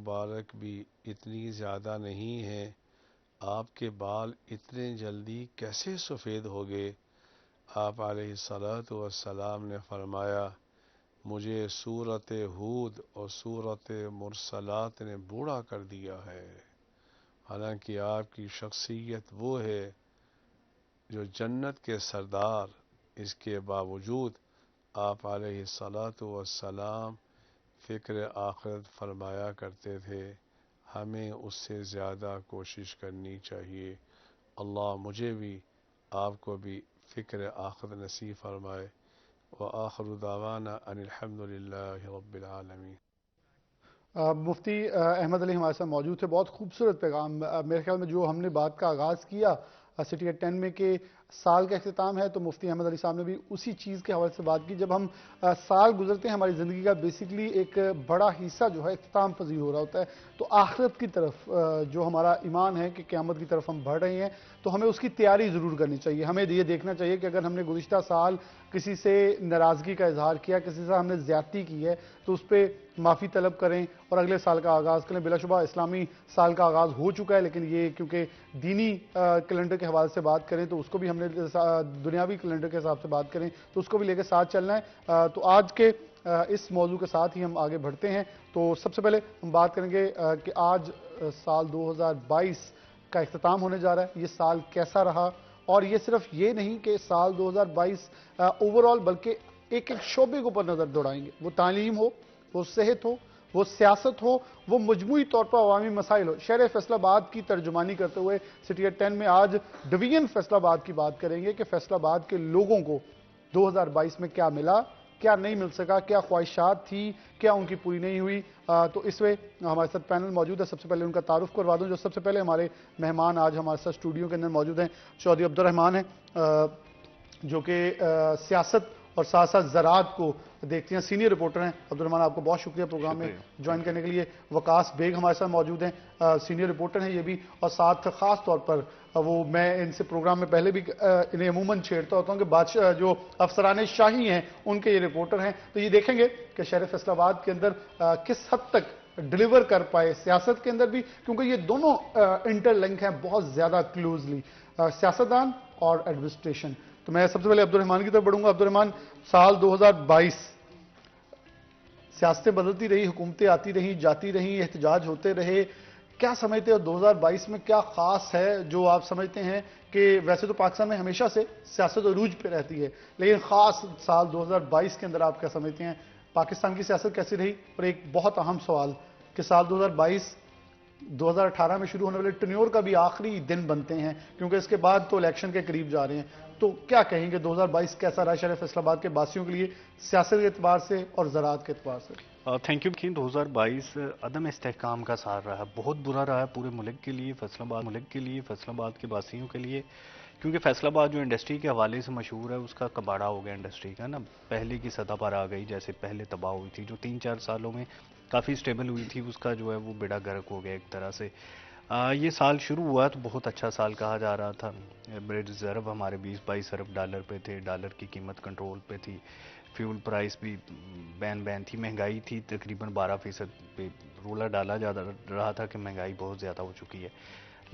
मुबारक भी इतनी ज़्यादा नहीं है, आपके बाल इतने जल्दी कैसे सफ़ेद हो गए? आप अलैहिस्सलातु वस्सलाम ने फरमाया, मुझे सूरत हूद और सूरत मुरसलात ने बूढ़ा कर दिया है। हालांकि आपकी शख्सियत वो है जो जन्नत के सरदार, इसके बावजूद आप अलैहिस्सलातु वस्सलाम फ़िक्र आखिरत फरमाया करते थे। हमें उससे ज़्यादा कोशिश करनी चाहिए। अल्लाह मुझे भी आपको भी फ़िक्र आखिरत नसीब फरमाए। व आखिरु दावाना अनिल हम्दुलिल्लाहि रब्बिल आलमीन। मुफ्ती अहमद अली हमारे साथ मौजूद थे। बहुत खूबसूरत पैगाम। मेरे ख्याल में जो हमने बात का आगाज़ किया सिटी एट 10 में कि साल का अख्तिताम है, तो मुफ्ती अहमद अली साहब ने भी उसी चीज़ के हवाले से बात की। जब हम साल गुजरते हैं हमारी ज़िंदगी का, बेसिकली एक बड़ा हिस्सा जो है अख्तिताम पजीर हो रहा होता है, तो आखिरत की तरफ जो हमारा ईमान है कि क़यामत की तरफ हम बढ़ रहे हैं, तो हमें उसकी तैयारी ज़रूर करनी चाहिए। हमें ये देखना चाहिए कि अगर हमने गुज़िश्ता साल किसी से नाराज़गी का इजहार किया, किसी से हमने ज़्यादती की है, तो उस पर माफ़ी तलब करें और अगले साल का आगाज़ करें। बिलाशुबा इस्लामी साल का आगाज़ हो चुका है, लेकिन ये क्योंकि दीनी कैलेंडर के हवाले से बात करें तो उसको भी हमने दुनियावी कैलेंडर के हिसाब से बात करें तो उसको भी लेकर साथ चलना है। तो आज के इस मौजू के साथ ही हम आगे बढ़ते हैं। तो सबसे पहले हम बात करेंगे कि आज साल 2022 का इख्तिताम होने जा रहा है। ये साल कैसा रहा, और ये सिर्फ ये नहीं कि साल 2022 ओवरऑल, बल्कि एक एक शोबे के ऊपर नज़र दौड़ाएंगे। वो तालीम हो, वो सेहत हो, वो सियासत हो, वो मजमूई तौर पर अवामी मसाइल हो। शहर फैसलाबाद की तर्जुमानी करते हुए सिटी एट 10 में आज डिवीजन फैसलाबाद की बात करेंगे कि फैसलाबाद के लोगों को 2022 में क्या मिला, क्या नहीं मिल सका, क्या ख्वाहिशात थी, क्या उनकी पूरी नहीं हुई। तो इसमें हमारे साथ पैनल मौजूद है। सबसे पहले उनका तारुफ करवा दूं। जो सबसे पहले हमारे मेहमान आज हमारे साथ स्टूडियो के अंदर मौजूद हैं, चौधरी अब्दुर्रहमान हैं, जो कि सियासत और साथ साथ ज़राअत को देखते हैं, सीनियर रिपोर्टर हैं। अब्दुर्रहमान, आपको बहुत शुक्रिया प्रोग्राम में शुक्रिया। Join thank you. करने के लिए। वकास बेग हमारे साथ मौजूद हैं, सीनियर रिपोर्टर हैं ये भी, और साथ ख़ास तौर पर वो मैं इनसे प्रोग्राम में पहले भी इन्हें अमूमन छेड़ता होता हूँ कि बादशाह जो अफसरान शाही हैं उनके ये रिपोर्टर हैं। तो ये देखेंगे कि शहर फैसलाबाद के अंदर किस हद तक डिलीवर कर पाए सियासत के अंदर भी, क्योंकि ये दोनों इंटरलिंक हैं बहुत ज़्यादा क्लोजली, सियासतदान और एडमिनिस्ट्रेशन। तो मैं सबसे पहले अब्दुर्रहमान की तरफ बढ़ूंगा। अब्दुर्रहमान, साल 2022, सियासतें बदलती रही, हुकूमतें आती रही जाती रही, एहतजाज होते रहे, क्या समझते हो 2022 में क्या खास है जो आप समझते हैं कि वैसे तो पाकिस्तान में हमेशा से सियासत अरूज पे रहती है, लेकिन खास साल 2022 के अंदर आप क्या समझते हैं पाकिस्तान की सियासत कैसी रही? और एक बहुत अहम सवाल कि साल 2022 2018 में शुरू होने वाले टन्योर का भी आखिरी दिन बनते हैं, क्योंकि इसके बाद तो इलेक्शन के करीब जा रहे हैं। तो क्या कहेंगे 2022 कैसा रहा शहर फैसलाबाद के बासियों के लिए, सियासत के एतबार से और ज़राअत के एतबार से? Thank you. 2022 अदम इस्तेहकाम का साल रहा, बहुत बुरा रहा है पूरे मुल्क के लिए, फैसलाबाद के बासियों के लिए। क्योंकि फैसलाबाद जो इंडस्ट्री के हवाले से मशहूर है, उसका कबाड़ा हो गया इंडस्ट्री का ना, पहले की सतह पर आ गई। जैसे पहले तबाह हुई थी, जो 3-4 सालों में काफ़ी स्टेबल हुई थी, उसका जो है वो बेड़ा गर्क हो गया एक तरह से। ये साल शुरू हुआ तो बहुत अच्छा साल कहा जा रहा था। ब्रेड रिजर्व हमारे 20-22 अरब डॉलर पे थे, डॉलर की कीमत कंट्रोल पे थी, फ्यूल प्राइस भी बैन थी, महंगाई थी तकरीबन 12% पे। रोला डाला जा रहा था कि महंगाई बहुत ज़्यादा हो चुकी है।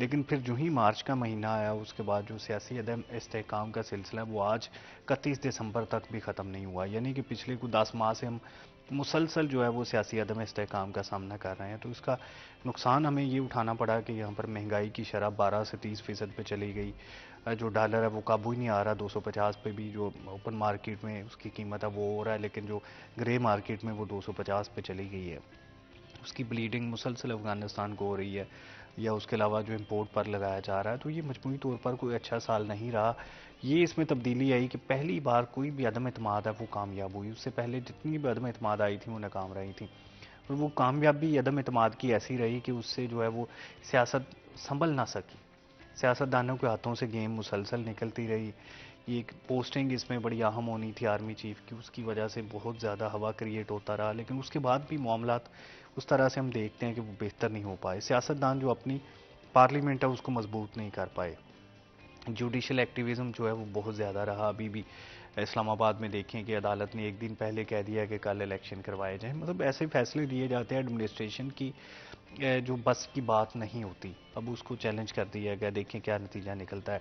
लेकिन फिर जो ही मार्च का महीना आया, उसके बाद जो सियासी अदम इस्तेहकाम का सिलसिला है वो आज 31 दिसंबर तक भी ख़त्म नहीं हुआ। यानी कि पिछले कुछ 10 माह से हम मुसलसल जो है वो सियासी अदम इस्तेहकाम का सामना कर रहे हैं। तो इसका नुकसान हमें ये उठाना पड़ा कि यहाँ पर महंगाई की शरह 12 से 30% पे चली गई। जो डॉलर है वो काबू ही नहीं आ रहा, 250 पे भी जो ओपन मार्केट में उसकी कीमत है वो हो रहा है, लेकिन जो ग्रे मार्केट में वो 250 पे चली गई है। उसकी ब्लीडिंग मुसलसल अफगानिस्तान को हो रही है, या उसके अलावा जो इम्पोर्ट पर लगाया जा रहा है। तो ये मजमूई तौर पर कोई अच्छा साल नहीं रहा। ये इसमें तब्दीली आई कि पहली बार कोई भी अदम एतमाद है वो कामयाब हुई। उससे पहले जितनी भी अदम एतमाद आई थी वो नाकाम रही थी, और वो कामयाबी अदम एतमाद की ऐसी रही कि उससे जो है वो सियासत संभल ना सकी। सियासतदानों के हाथों से गेम मुसलसल निकलती रही। ये एक पोस्टिंग इसमें बड़ी अहम होनी थी आर्मी चीफ की, उसकी वजह से बहुत ज़्यादा हवा क्रिएट होता रहा, लेकिन उसके बाद भी मामलात उस तरह से हम देखते हैं कि वो बेहतर नहीं हो पाए। सियासतदान जो अपनी पार्लियामेंट है उसको मजबूत नहीं कर पाए। जुडिशल एक्टिविज्म जो है वो बहुत ज़्यादा रहा अभी भी। इस्लामाबाद में देखें कि अदालत ने एक दिन पहले कह दिया कि कल इलेक्शन करवाए जाएं। मतलब ऐसे फैसले दिए जाते हैं एडमिनिस्ट्रेशन की जो बस की बात नहीं होती। अब उसको चैलेंज कर दिया गया, देखें क्या नतीजा निकलता है।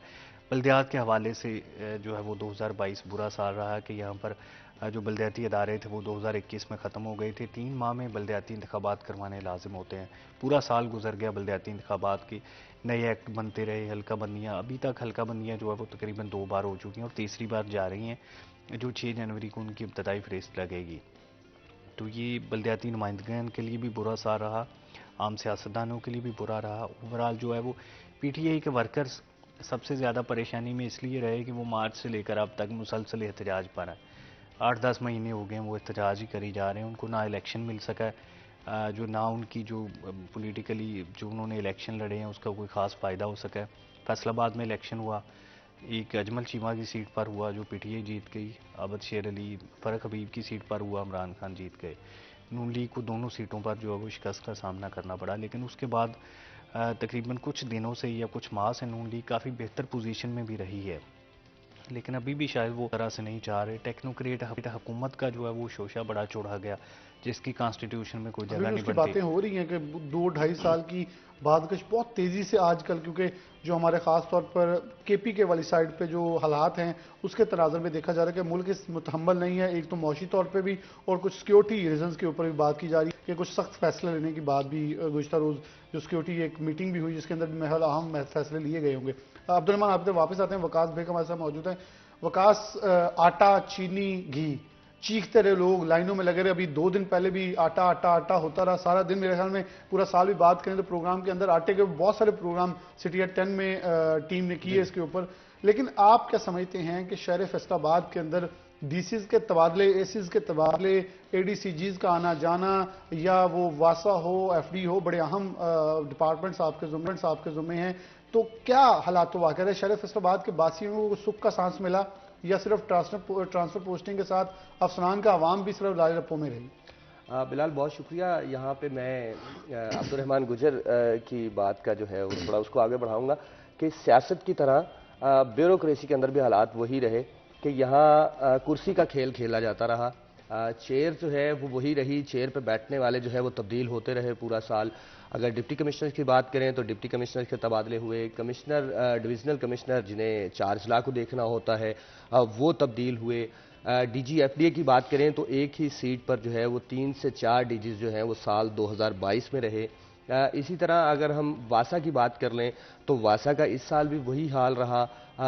बल्दियात के हवाले से जो है वो 2022 बुरा साल रहा कि यहाँ पर जो बल्दियाती अदारे थे वो 2021 में ख़त्म हो गए थे। 3 माह में बल्दियाती इंतखाबात करवाने लाजिम होते हैं। पूरा साल गुजर गया बल्दियाती इंतखाबात की, नए एक्ट बनते रहे, हल्का बंदियाँ, अभी तक हल्का बंदियाँ जो है वो तकरीबन 2 बार हो चुकी हैं और तीसरी बार जा रही हैं, जो 6 जनवरी को उनकी इब्तदाई फहरिस्त लगेगी। तो ये बल्दियाती नुमाइंदगान के लिए भी बुरा साल रहा, आम सियासतदानों के लिए भी बुरा रहा। ओवरऑल जो है वो पीटीआई के वर्कर्स सबसे ज़्यादा परेशानी में इसलिए रहे कि वो मार्च से लेकर अब तक मुसलसल एहतजाज पर है। 8-10 महीने हो गए वो एहतजाज ही करी जा रहे हैं। उनको ना इलेक्शन मिल सका है, जो ना उनकी जो पॉलिटिकली जो उन्होंने इलेक्शन लड़े हैं उसका कोई ख़ास फ़ायदा हो सका है। फैसलाबाद में इलेक्शन हुआ, एक अजमल चीमा की सीट पर हुआ जो पीटीआई जीत गई, अबद शेर अली फ़रक हबीब की सीट पर हुआ, इमरान खान जीत गए। नून लीग को दोनों सीटों पर जो है वो शिकस्त का सामना करना पड़ा। लेकिन उसके बाद तकरीबन कुछ दिनों से या कुछ माह से नून लीग काफ़ी बेहतर पोजीशन में भी रही है, लेकिन अभी भी शायद वो तरह से नहीं चाह रहे। टेक्नोक्रेट हुकूमत का जो है वो शोशा बड़ा चौड़ा गया, जिसकी कॉन्स्टिट्यूशन में कोई अभी जगह भी नहीं उसकी बनती। बातें हो रही हैं कि 2-2.5 साल की बादकश बहुत तेज़ी से आजकल, क्योंकि जो हमारे ख़ास तौर पर केपी के वाली साइड पे जो हालात हैं उसके तनाज़र में देखा जा रहा है कि मुल्क इस मुतहम्मल नहीं है, एक तो मौशी तौर पे भी और कुछ सिक्योरिटी रीजंस के ऊपर भी बात की जा रही है कि कुछ सख्त फैसले लेने की बात भी गुज़श्ता रोज़ जो सिक्योरिटी एक मीटिंग भी हुई जिसके अंदर भी महल अहम फैसले लिए गए होंगे। अब्दुल आप वापस आते हैं, वकास बेग हमारे साथ मौजूद हैं। वकास, आटा, चीनी, घी, चीखते रहे लोग, लाइनों में लगे रहे। अभी 2 दिन पहले भी आटा आटा आटा होता रहा सारा दिन। मेरे ख्याल में पूरा साल भी बात करें तो प्रोग्राम के अंदर आटे के बहुत सारे प्रोग्राम सिटी एट 10 में टीम ने किए इसके ऊपर। लेकिन आप क्या समझते हैं कि शहर फैसलाबाद के अंदर डीसीज के तबादले, एसीज के तबादले, एडीसीजीज का आना जाना, या वो वासा हो, एफडी हो, बड़े अहम डिपार्टमेंट्स आपके ज़ुम्मे हैं, तो क्या हालात तो वाक़ है शहर फैसलाबाद के बासियों को सुख का सांस मिला या सिर्फ ट्रांसफर पोस्टिंग के साथ अफसरान का आवाम भी सिर्फ लाल रप्पो में रही? बिलाल, बहुत शुक्रिया। यहाँ पे मैं अब्दुर्रहमान गुजर की बात का जो है वो थोड़ा उसको आगे बढ़ाऊंगा कि सियासत की तरह ब्यूरोक्रेसी के अंदर भी हालात वही रहे कि यहाँ कुर्सी का खेल खेला जाता रहा। चेयर जो है वो वही रही, चेयर पे बैठने वाले जो है वो तब्दील होते रहे पूरा साल। अगर डिप्टी कमिश्नर की बात करें तो डिप्टी कमिश्नर के तबादले हुए, कमिश्नर डिविजनल कमिश्नर जिन्हें 4 जिला को देखना होता है वो तब्दील हुए। डीजी एफडीए की बात करें तो एक ही सीट पर जो है वो 3 से 4 डीजीज जो हैं वो साल 2022 में रहे। इसी तरह अगर हम वासा की बात कर लें तो वासा का इस साल भी वही हाल रहा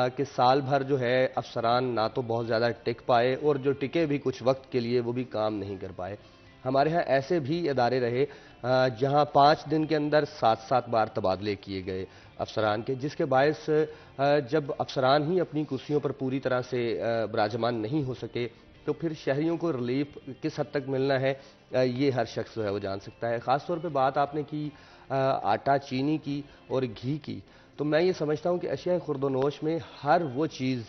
कि साल भर जो है अफसरान ना तो बहुत ज़्यादा टिक पाए और जो टिके भी कुछ वक्त के लिए वो भी काम नहीं कर पाए। हमारे यहाँ ऐसे भी इदारे रहे जहाँ 5 दिन के अंदर 7-7 बार तबादले किए गए अफसरान के, जिसके बायस जब अफसरान ही अपनी कुर्सियों पर पूरी तरह से विराजमान नहीं हो सके तो फिर शहरियों को रिलीफ किस हद तक मिलना है ये हर शख्स जो है वो जान सकता है। ख़ास तौर पे बात आपने की आटा, चीनी की और घी की, तो मैं ये समझता हूँ कि अशिया खुर्दोनोश में हर वो चीज़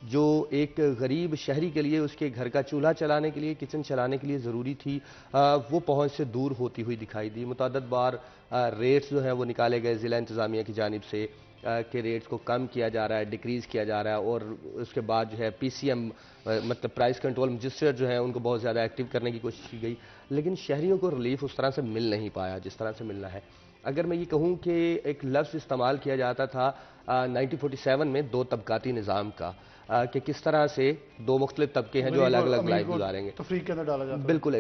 जो एक गरीब शहरी के लिए उसके घर का चूल्हा चलाने के लिए, किचन चलाने के लिए ज़रूरी थी, वो पहुंच से दूर होती हुई दिखाई दी। मुतअद्दिद बार रेट्स जो हैं वो निकाले गए ज़िला इंतज़ामिया की जानिब से के रेट्स को कम किया जा रहा है, डिक्रीज़ किया जा रहा है, और उसके बाद जो है पीसीएम मतलब प्राइस कंट्रोल मजिस्ट्रेट जो है उनको बहुत ज़्यादा एक्टिव करने की कोशिश की गई, लेकिन शहरियों को रिलीफ उस तरह से मिल नहीं पाया जिस तरह से मिलना है। अगर मैं ये कहूँ कि एक लफ्ज़ इस्तेमाल किया जाता था 1947 में 2 तबकाती निज़ाम का, कि किस तरह से 2 मुख्तलिफ तबके हैं जो अलग अलग लाइफ गुजारेंगे, तफरीक के अंदर डाला जाता है। बिल्कुल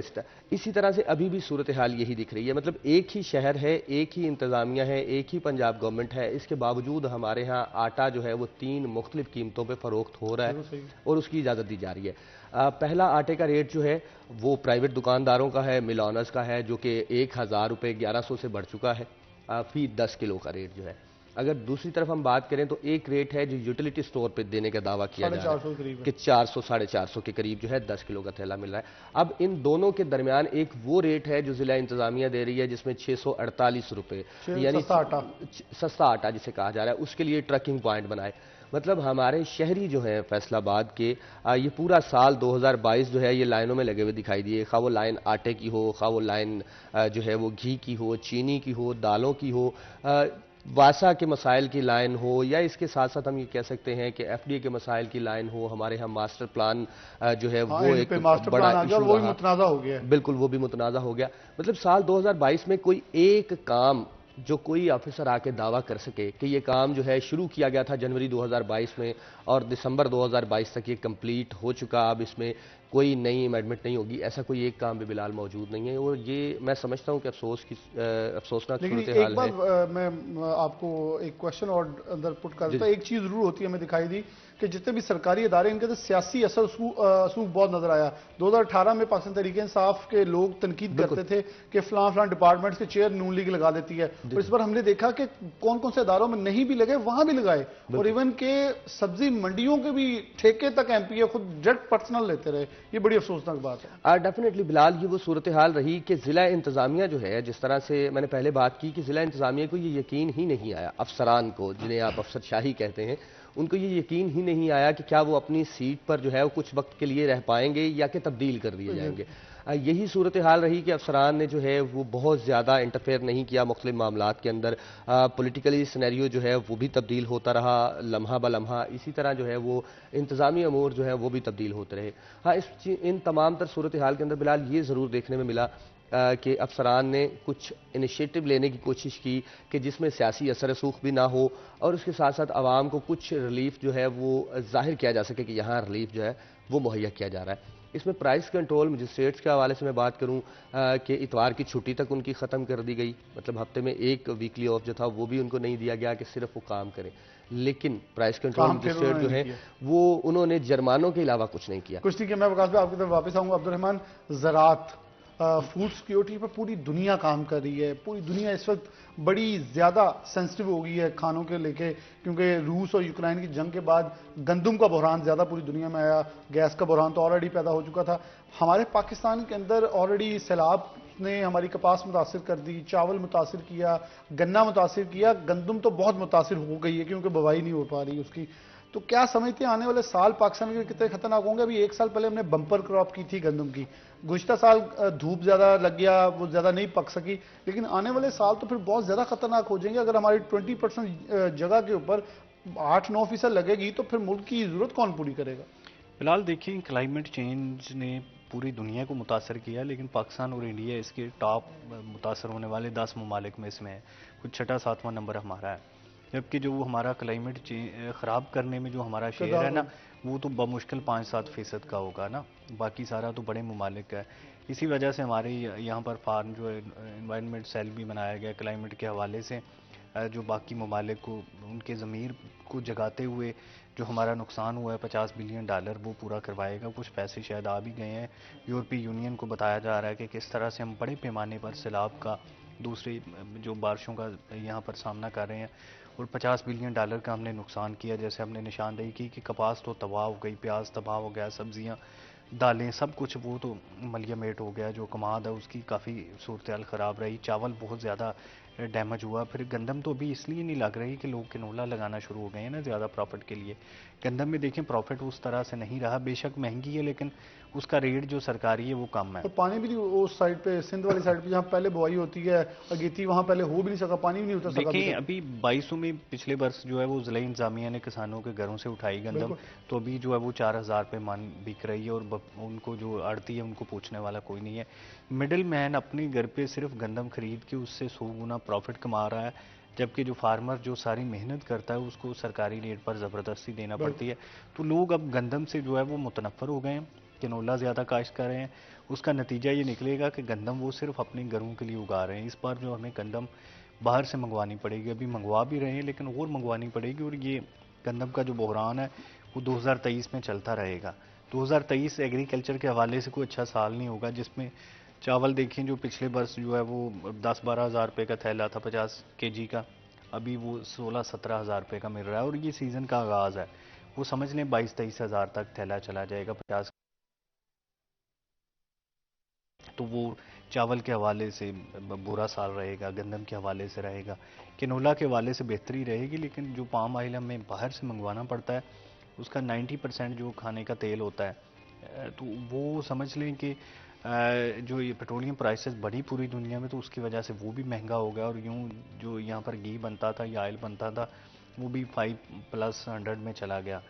इसी तरह से अभी भी सूरत हाल यही दिख रही है। मतलब एक ही शहर है, एक ही इंतज़ामिया है, एक ही पंजाब गवर्नमेंट है, इसके बावजूद हमारे यहाँ आटा जो है वो 3 मुख्तलिफ कीमतों पर फ़रोख्त हो रहा है और उसकी इजाज़त दी जा रही है। पहला आटे का रेट जो है वो प्राइवेट दुकानदारों का है, मिल ऑनर्स का है, जो कि 1000 रुपये 1100 से बढ़ चुका है फी 10 किलो का रेट जो है। अगर दूसरी तरफ हम बात करें तो एक रेट है जो यूटिलिटी स्टोर पे देने का दावा किया जा रहा है कि 400-450 के करीब जो है 10 किलो का थैला मिल रहा है। अब इन दोनों के दरमियान एक वो रेट है जो जिला इंतजामिया दे रही है जिसमें 648 रुपये, यानी सस्ता आटा जिसे कहा जा रहा है, उसके लिए ट्रकिंग पॉइंट बनाए। मतलब हमारे शहरी जो हैं फैसलाबाद के ये पूरा साल 2022 जो है ये लाइनों में लगे हुए दिखाई दिए, खा वो लाइन आटे की हो, खा वो लाइन जो है वो घी की हो, चीनी की हो, दालों की हो, वासा के मसाइल की लाइन हो, या इसके साथ साथ हम ये कह सकते हैं कि एफडीए के मसाइल की लाइन हो, हमारे यहाँ मास्टर प्लान जो है हाँ, वो एंड एक पे मास्टर बड़ा प्लान आ गया और इशू वो भी रहा। मुतनाज़ा हो गया है। बिल्कुल, वो भी मुतनाज़ा हो गया। मतलब साल 2022 में कोई एक काम जो कोई ऑफिसर आके दावा कर सके कि ये काम जो है शुरू किया गया था जनवरी 2022 में और दिसंबर 2022 तक ये कंप्लीट हो चुका, अब इसमें कोई नई अमेंडमेंट नहीं होगी, ऐसा कोई एक काम भी बिलाल मौजूद नहीं है। और ये मैं समझता हूँ कि अफसोसनाक लेकिन सूरत एक हाल बार है। मैं आपको एक क्वेश्चन और अंदर पुट कर जी देता हूं। एक चीज जरूर होती है, हमें दिखाई दी कि जितने भी सरकारी इदारे इनके अंदर सियासी असर सूख बहुत नजर आया। 2018 में पाकिस्तान तहरीक इंसाफ के लोग तनकीद बिल्कुल। करते थे कि फलां फलां डिपार्टमेंट्स के चेयर नून लीग लगा देती है, और इस बार हमने देखा कि कौन कौन से इदारों में नहीं भी लगे वहां भी लगाए, और इवन के सब्जी मंडियों के भी ठेके तक एमपीए खुद डायरेक्ट पर्सनल लेते रहे। ये बड़ी अफसोसनाक बात है। डेफिनेटली बिलाल, ये वो सूरत हाल रही कि जिला इंतजामिया जो है, जिस तरह से मैंने पहले बात की कि जिला इंतजामिया को ये यकीन ही नहीं आया, अफसरान को जिन्हें आप अफसरशाही कहते हैं, उनको ये यकीन ही नहीं आया कि क्या वो अपनी सीट पर जो है वो कुछ वक्त के लिए रह पाएंगे या कि तब्दील कर दिए जाएंगे। यही सूरत हाल रही कि अफसरान ने जो है वो बहुत ज़्यादा इंटरफेयर नहीं किया मुख्तलिफ मामलात के अंदर। पॉलिटिकली सिनेरियो जो है वो भी तब्दील होता रहा लम्हा ब लम्हा, इसी तरह जो है वो इंतज़ामी अमूर जो है वो भी तब्दील होते रहे। हाँ, इन तमाम तर सूरत हाल के अंदर बिलाल ये ज़रूर देखने में मिला कि अफसरान ने कुछ इनिशिएटिव लेने की कोशिश की कि जिसमें सियासी असर रसूख भी ना हो, और उसके साथ साथ आवाम को कुछ रिलीफ जो है वो जाहिर किया जा सके कि यहाँ रिलीफ जो है वो मुहैया किया जा रहा है। इसमें प्राइस कंट्रोल मजिस्ट्रेट्स के हवाले से मैं बात करूं कि इतवार की छुट्टी तक उनकी ख़त्म कर दी गई, मतलब हफ्ते में एक वीकली ऑफ जो था वो भी उनको नहीं दिया गया कि सिर्फ वो काम करें। लेकिन प्राइस कंट्रोल मजिस्ट्रेट जो है वो उन्होंने जुर्मानों के अलावा कुछ नहीं किया। कुछ नहीं किया। मैं वकास भाई आपकी तरफ वापस आऊंगा। अब्दुर्रहमान, ज़राअत फूड सिक्योरिटी पर पूरी दुनिया काम कर रही है। पूरी दुनिया इस वक्त बड़ी ज़्यादा सेंसिटिव हो गई है खानों के लेके, क्योंकि रूस और यूक्रेन की जंग के बाद गंदम का बहरान ज़्यादा पूरी दुनिया में आया। गैस का बहरान तो ऑलरेडी पैदा हो चुका था। हमारे पाकिस्तान के अंदर ऑलरेडी सैलाब ने हमारी कपास मुतासिर कर दी, चावल मुतासिर किया, गन्ना मुतासिर किया, गंदम तो बहुत मुतासिर हो गई है क्योंकि बुवाई नहीं हो पा रही उसकी। तो क्या समझते हैं आने वाले साल पाकिस्तान के लिए कितने खतरनाक होंगे? अभी एक साल पहले हमने बम्पर क्रॉप की थी गंदम की, गुज़श्ता साल धूप ज्यादा लग गया, वो ज्यादा नहीं पक सकी, लेकिन आने वाले साल तो फिर बहुत ज्यादा खतरनाक हो जाएंगे। अगर हमारी 20% जगह के ऊपर 8-9% लगेगी तो फिर मुल्क की जरूरत कौन पूरी करेगा? फिलहाल देखिए, क्लाइमेट चेंज ने पूरी दुनिया को मुतासर किया, लेकिन पाकिस्तान और इंडिया इसके टॉप मुतासर होने वाले 10 ममालिक में इसमें है। कुछ 6वां-7वां नंबर हमारा है, जबकि जो हमारा क्लाइमेट चेंज ख़राब करने में जो हमारा शेयर है ना, वो तो बमुश्किल 5-7% का होगा ना, बाकी सारा तो बड़े ममालिक है। इसी वजह से हमारे यहाँ पर फार्म जो इन्वायरमेंट सेल भी बनाया गया क्लाइमेट के हवाले से, जो बाकी ममालिक को उनके ज़मीर को जगाते हुए जो हमारा नुकसान हुआ है $50 बिलियन वो पूरा करवाएगा। कुछ पैसे शायद आ भी गए हैं। यूरोपीय यूनियन को बताया जा रहा है कि किस तरह से हम बड़े पैमाने पर सैलाब का, दूसरी जो बारिशों का यहाँ पर सामना कर रहे हैं, और $50 बिलियन का हमने नुकसान किया। जैसे हमने निशानदेही की कि कपास तो तबाह हो गई, प्याज तबाह हो गया, सब्जियाँ, दालें, सब कुछ वो तो मलियामेट हो गया। जो कमाद है उसकी काफ़ी सूरत हाल ख़राब रही। चावल बहुत ज़्यादा डैमेज हुआ। फिर गंदम तो अभी इसलिए नहीं लग रही कि लोग किनोला लगाना शुरू हो गए हैं ना ज़्यादा प्रॉफिट के लिए। गंदम में देखें प्रॉफिट उस तरह से नहीं रहा, बेशक महंगी है लेकिन उसका रेट जो सरकारी है वो कम है। तो पानी भी नहीं उस साइड पे, सिंध वाली साइड पे जहाँ पहले बुआई होती है अगेती, वहाँ पहले हो भी नहीं सका, पानी भी नहीं उतर सका। देखिए अभी 2200 में पिछले वर्ष जो है वो ज़िला इंतजामिया ने किसानों के घरों से उठाई गंदम, तो अभी जो है वो 4000 पे मन बिक रही है, और उनको जो आड़ती है उनको पूछने वाला कोई नहीं है। मिडिल मैन अपने घर पे सिर्फ गंदम खरीद के उससे 100 गुना प्रॉफिट कमा रहा है, जबकि जो फार्मर जो सारी मेहनत करता है उसको सरकारी रेट पर ज़बरदस्ती देना पड़ती है। तो लोग अब गंदम से जो है वो मुतनफ़र हो गए हैं, किनोला ज़्यादा काश्त कर रहे हैं। उसका नतीजा ये निकलेगा कि गंदम वो सिर्फ अपने घरों के लिए उगा रहे हैं। इस बार जो हमें गंदम बाहर से मंगवानी पड़ेगी, अभी मंगवा भी रहे हैं लेकिन और मंगवानी पड़ेगी, और ये गंदम का जो बहरान है वो 2023 में चलता रहेगा। 2023 एग्रीकल्चर के हवाले से कोई अच्छा साल नहीं होगा, जिसमें चावल देखें जो पिछले वर्ष जो है वो 10-12 हज़ार रुपये का थैला था 50 kg का, अभी वो 16-17 हज़ार रुपये का मिल रहा है, और ये सीज़न का आगाज़ है। वो समझ लें 22-23 हज़ार तक थैला चला जाएगा 50। तो वो चावल के हवाले से बुरा साल रहेगा, गंदम के हवाले से रहेगा, किनोला के हवाले से बेहतरी रहेगी। लेकिन जो पाम ऑयल हमें बाहर से मंगवाना पड़ता है, उसका 90% जो खाने का तेल होता है तो वो समझ लें कि जो ये पेट्रोलियम प्राइसेस बढ़ी पूरी दुनिया में, तो उसकी वजह से वो भी महंगा हो गया, और यूं जो यहाँ पर घी बनता था या ऑयल बनता था वो भी 5+100 में चला गया।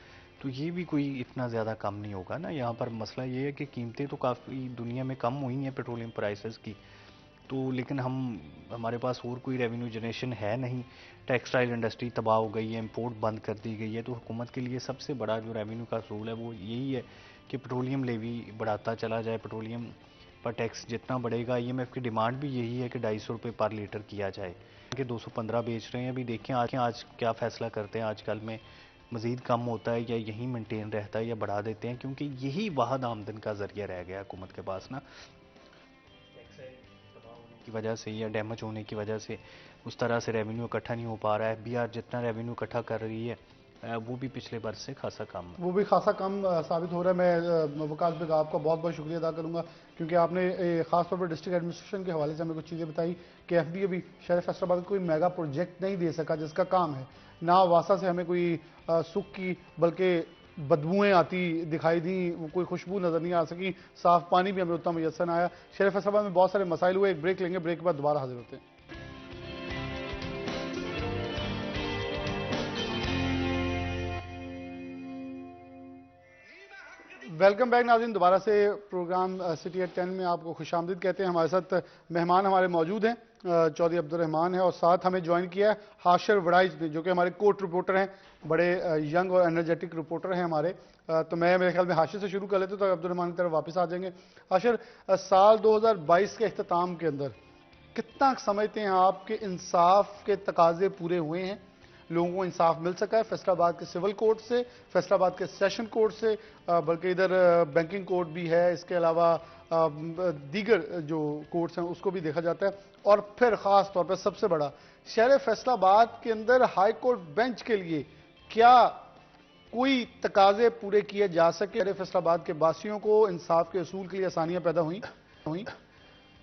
तो ये भी कोई इतना ज़्यादा कम नहीं होगा ना। यहाँ पर मसला ये है कि कीमतें तो काफ़ी दुनिया में कम हुई हैं पेट्रोलियम प्राइसेस की, तो लेकिन हमारे पास और कोई रेवेन्यू जनरेशन है नहीं। टेक्सटाइल इंडस्ट्री तबाह हो गई है, इंपोर्ट बंद कर दी गई है, तो हुकूमत के लिए सबसे बड़ा जो रेवेन्यू का असूल है वो यही है कि पेट्रोलियम लेवी बढ़ाता चला जाए। पेट्रोलियम पर टैक्स जितना बढ़ेगा, IMF की डिमांड भी यही है कि 250 रुपये पर लीटर किया जाए, कि 215 बेच रहे हैं। अभी देखें आज क्या फ़ैसला करते हैं, आजकल में मज़ीद कम होता है या यहीं मेंटेन रहता है या बढ़ा देते हैं, क्योंकि यही वाहद आमदन का ज़रिया रह गया हुकूमत के पास ना। की वजह से या डैमेज होने की वजह से उस तरह से रेवेन्यू इकट्ठा नहीं हो पा रहा है। FBR जितना रेवेन्यू इकट्ठा कर रही है वो भी पिछले वर्ष से खासा कम है। वो भी खासा कम साबित हो रहा है। मैं वकास बेग आपका बहुत बहुत शुक्रिया अदा करूंगा, क्योंकि आपने खासतौर पर डिस्ट्रिक्ट एडमिनिस्ट्रेशन के हवाले से हमें कुछ चीज़ें बताई कि FBA भी शहर फैसलाबाद कोई मेगा प्रोजेक्ट नहीं दे सका जिसका काम है। ना वासा से हमें कोई सुख की बल्कि बदबुएं आती दिखाई दी, कोई खुशबू नज़र नहीं आ सकी, साफ पानी भी हमें उतना मुयसर आया। शहर फैसलाबाद में बहुत सारे मसाइल हुए। एक ब्रेक लेंगे, ब्रेक के बाद दोबारा हाजिर होते हैं। वेलकम बैक नाज़रीन, दोबारा से प्रोग्राम सिटी एट 10 में आपको खुशामदीद कहते हैं। हमारे साथ मेहमान हमारे मौजूद हैं, चौधरी अब्दुर्रहमान है, और साथ हमें ज्वाइन किया है हाशिर वड़ाइज ने, जो कि हमारे कोर्ट रिपोर्टर हैं, बड़े यंग और एनर्जेटिक रिपोर्टर हैं हमारे। तो मैं मेरे ख्याल में हाशिर से शुरू कर लेते तो अब्दुर्रहमान की तरफ वापस आ जाएंगे। हाशिर, साल 2022 के अख्ताम के अंदर कितना समझते हैं आप कि इंसाफ के तकाजे पूरे हुए हैं, लोगों को इंसाफ मिल सका है फैसलाबाद के सिविल कोर्ट से, फैसलाबाद के सेशन कोर्ट से, बल्कि इधर बैंकिंग कोर्ट भी है, इसके अलावा दीगर जो कोर्ट्स हैं उसको भी देखा जाता है, और फिर ख़ास तौर पर सबसे बड़ा शहर फैसलाबाद के अंदर हाई कोर्ट बेंच के लिए क्या कोई तकाजे पूरे किए जा सके? शहर फैसलाबाद के बासियों को इंसाफ के असूल के लिए आसानियाँ पैदा हुई?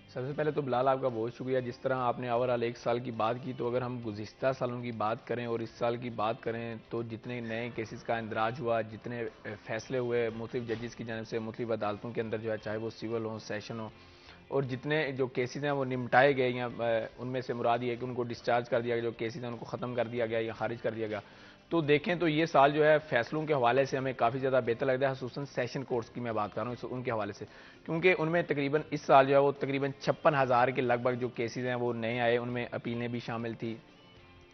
सबसे पहले तो बिलाल आपका बहुत शुक्रिया। जिस तरह आपने ओवरऑल एक साल की बात की, तो अगर हम गुज़िश्ता सालों की बात करें और इस साल की बात करें, तो जितने नए केसेस का इंदराज हुआ, जितने फैसले हुए मुख्तलिफ जजेस की जानब से मुख्तलिफ अदालतों के अंदर जो है, चाहे वो सिविल हो, सेशन हो, और जितने जो केसेस हैं वो निपटाए गए, या उनमें से मुराद ये है कि उनको डिस्चार्ज कर दिया गया, जो केसेस हैं उनको ख़त्म कर दिया गया या खारिज कर दिया गया। तो देखें तो ये साल जो है फैसलों के हवाले से हमें काफ़ी ज़्यादा बेहतर लगता है, खसूसन सेशन कोर्ट्स की मैं बात कर रहा हूँ उनके हवाले से, क्योंकि उनमें तकरीबन इस साल जो है वो तकरीबन 56,000 के लगभग जो केसेस हैं वो नए आए, उनमें अपीलें भी शामिल थी,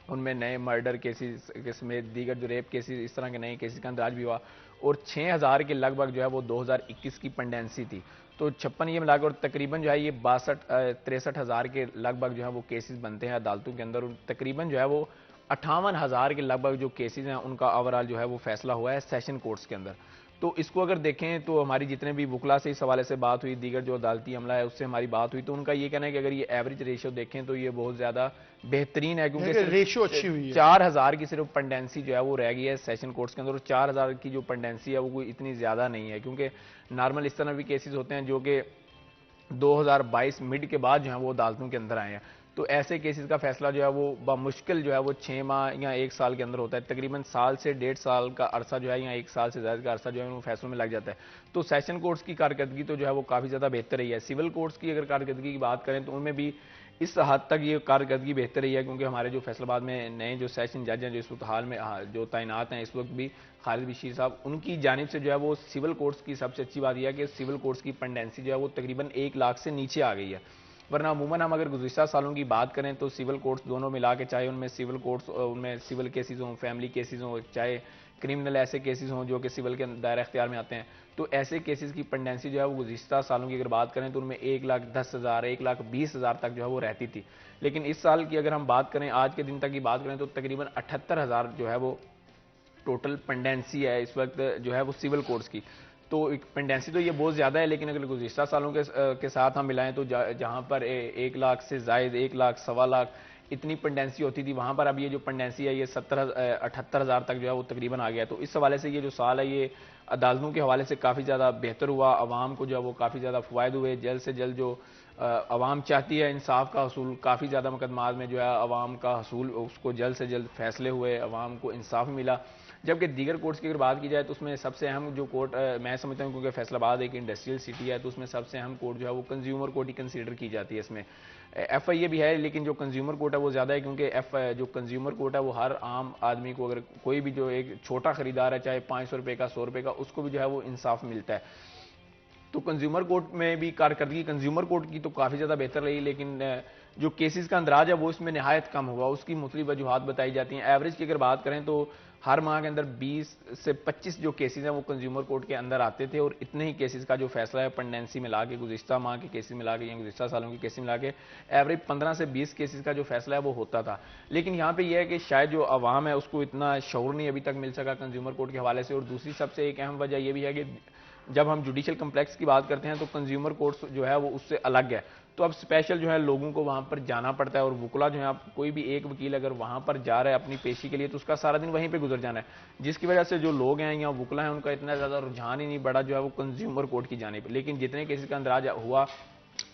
उनमें नए मर्डर केसेस के समेत दीगर जो रेप केसेस, इस तरह के नए केसेस का अंदाज भी हुआ, और 6,000 के लगभग जो है वो 2021 की पेंडेंसी थी। तो 56 ये मिलाकर तकरीबन जो है ये 63,000 के लगभग जो है वो केसेस बनते हैं अदालतों के अंदर, और तकरीबन जो है वो 58,000 के लगभग जो केसेस हैं उनका ओवरऑल जो है वो फैसला हुआ है सेशन कोर्ट्स के अंदर। तो इसको अगर देखें तो हमारी जितने भी वकला से इस हवाले से बात हुई, दीगर जो अदालती अमला है उससे हमारी बात हुई, तो उनका ये कहना है कि अगर ये एवरेज रेशियो देखें तो ये बहुत ज़्यादा बेहतरीन है, क्योंकि रेशियो अच्छी हुई है। 4,000 की सिर्फ पेंडेंसी जो है वो रह गई है सेशन कोर्ट्स के अंदर, और 4,000 की जो पेंडेंसी है वो कोई इतनी ज़्यादा नहीं है, क्योंकि नॉर्मल इस तरह भी केसेस होते हैं जो कि 2022 मिड के बाद जो है वो अदालतों के अंदर आए हैं। तो ऐसे केसेस का फैसला जो है वो बामुश्किल जो है वो 6 माह या 1 साल के अंदर होता है। तकरीबन साल से 1.5 साल का अरसा जो है, या 1 साल से ज़्यादा का अरसा जो है वो फैसलों में लग जाता है। तो सेशन कोर्ट्स की कारकर्दगी तो जो है वो काफ़ी ज़्यादा बेहतर रही है। सिविल कोर्ट्स की अगर कारकर्दगी की बात करें तो उनमें भी इस हद तक ये कारकर्दगी बेहतर रही है, क्योंकि हमारे जो फैसलाबाद में नए जो सेशन जज हैं जो इस वक्त हाल में जो तैनात हैं इस वक्त भी, खालिद बशीर साहब, उनकी जानिब से जो है वो सिविल कोर्ट्स की सबसे अच्छी बात यह है कि सिविल कोर्ट्स की पेंडेंसी जो है वो तकरीबन 1 लाख से नीचे आ गई है। वरना अमूमन हम अगर गुज़िश्ता सालों की बात करें तो सिविल कोर्ट्स दोनों मिला के, चाहे उनमें सिविल कोर्ट्स उनमें सिविल केसेस हों, फैमिली केसेस हों, चाहे क्रिमिनल ऐसे केसेस हों जो कि सिविल के दायरा इख्तियार में आते हैं, तो ऐसे केसेस की पेंडेंसी जो है वो गुज़िश्ता सालों की अगर बात करें तो उनमें 1,10,000 1,20,000 तक जो है वो रहती थी। लेकिन इस साल की अगर हम बात करें, आज के दिन तक की बात करें, तो तकरीबन 78,000 जो है वो टोटल पेंडेंसी है इस वक्त जो है वो सिविल कोर्ट्स की। तो पेंडेंसी तो ये बहुत ज़्यादा है, लेकिन अगर गुज़िश्ता सालों के साथ हम मिलाएं तो जहाँ पर 1 लाख से जायद, 1 लाख, 1.25 लाख इतनी पेंडेंसी होती थी, वहाँ पर अब ये जो पेंडेंसी है ये 78,000 तक जो है वो तकरीबन आ गया। तो इस हवाले से ये जो साल है ये अदालतों के हवाले से काफ़ी ज़्यादा बेहतर हुआ, आवाम को जो है वो काफ़ी ज़्यादा फ़वायद हुए। जल्द से जल्द जो आवाम चाहती है इंसाफ का हसूल, काफ़ी ज़्यादा मुकदमात में जो है आवाम का हसूल, उसको जल्द से जल्द फैसले हुए, आवाम को इंसाफ मिला। जबकि दीगर कोर्ट्स की अगर बात की जाए तो उसमें सबसे अहम जो कोर्ट मैं समझता हूँ, क्योंकि फैसलाबाद एक इंडस्ट्रियल सिटी है, तो उसमें सबसे अहम कोर्ट जो है वो कंज्यूमर कोर्ट ही कंसीडर की जाती है। इसमें FIA भी है, लेकिन जो कंज्यूमर कोर्ट है वो ज़्यादा है, क्योंकि जो कंज्यूमर कोर्ट है वो हर आम आदमी को, अगर कोई भी जो एक छोटा खरीदार है, चाहे 500 रुपये का, 100 रुपये का, उसको भी जो है वो इंसाफ मिलता है। तो कंज्यूमर कोर्ट में भी कारकर्दगी कंज्यूमर कोर्ट की तो काफ़ी ज़्यादा बेहतर रही, लेकिन जो केसेस का अंदराज है वो इसमें नहायत कम हुआ। उसकी मुख्तलिफ वजूहत बताई जाती हैं। एवरेज की अगर बात करें तो हर माह के अंदर 20 से 25 जो केसेस हैं वो कंज्यूमर कोर्ट के अंदर आते थे, और इतने ही केसेस का जो फैसला है पेंडेंसी मिला के, गुज़िश्ता माह के केसेस मिला के या गुज़िश्ता सालों के केसेस मिला के, एवरेज 15 से 20 केसेस का जो फैसला है वो होता था। लेकिन यहाँ पे यह है कि शायद जो आवाम है उसको इतना शऊर नहीं अभी तक मिल सका कंज्यूमर कोर्ट के हवाले से। और दूसरी सबसे एक अहम वजह यह भी है कि जब हम जुडिशियल कम्प्लेक्स की बात करते हैं तो कंज्यूमर कोर्ट जो है वो उससे अलग है। तो अब स्पेशल जो है लोगों को वहां पर जाना पड़ता है, और वकुला जो है, आप कोई भी एक वकील अगर वहां पर जा रहा है अपनी पेशी के लिए तो उसका सारा दिन वहीं पे गुजर जाना है, जिसकी वजह से जो लोग हैं या वकुला हैं उनका इतना ज़्यादा रुझान ही नहीं बढ़ा जो है वो कंज्यूमर कोर्ट की जाने पर। लेकिन जितने केसेस का अंदाज हुआ।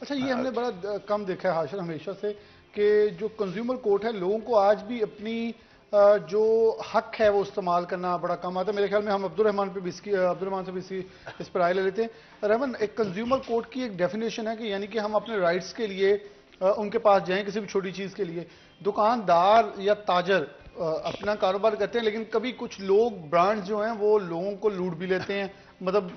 अच्छा, ये हमने बड़ा कम देखा है हाशिर हमेशा से कि जो कंज्यूमर कोर्ट है लोगों को आज भी अपनी जो हक है वो इस्तेमाल करना बड़ा कम आता है। मेरे ख्याल में हम अब्दुल रहमान से भी इस पर राय ले लेते हैं। रहमान, एक कंज्यूमर कोर्ट की एक डेफिनेशन है कि यानी कि हम अपने राइट्स के लिए उनके पास जाएं किसी भी छोटी चीज़ के लिए। दुकानदार या ताजर अपना कारोबार करते हैं, लेकिन कभी कुछ लोग ब्रांड्स जो हैं वो लोगों को लूट भी लेते हैं, मतलब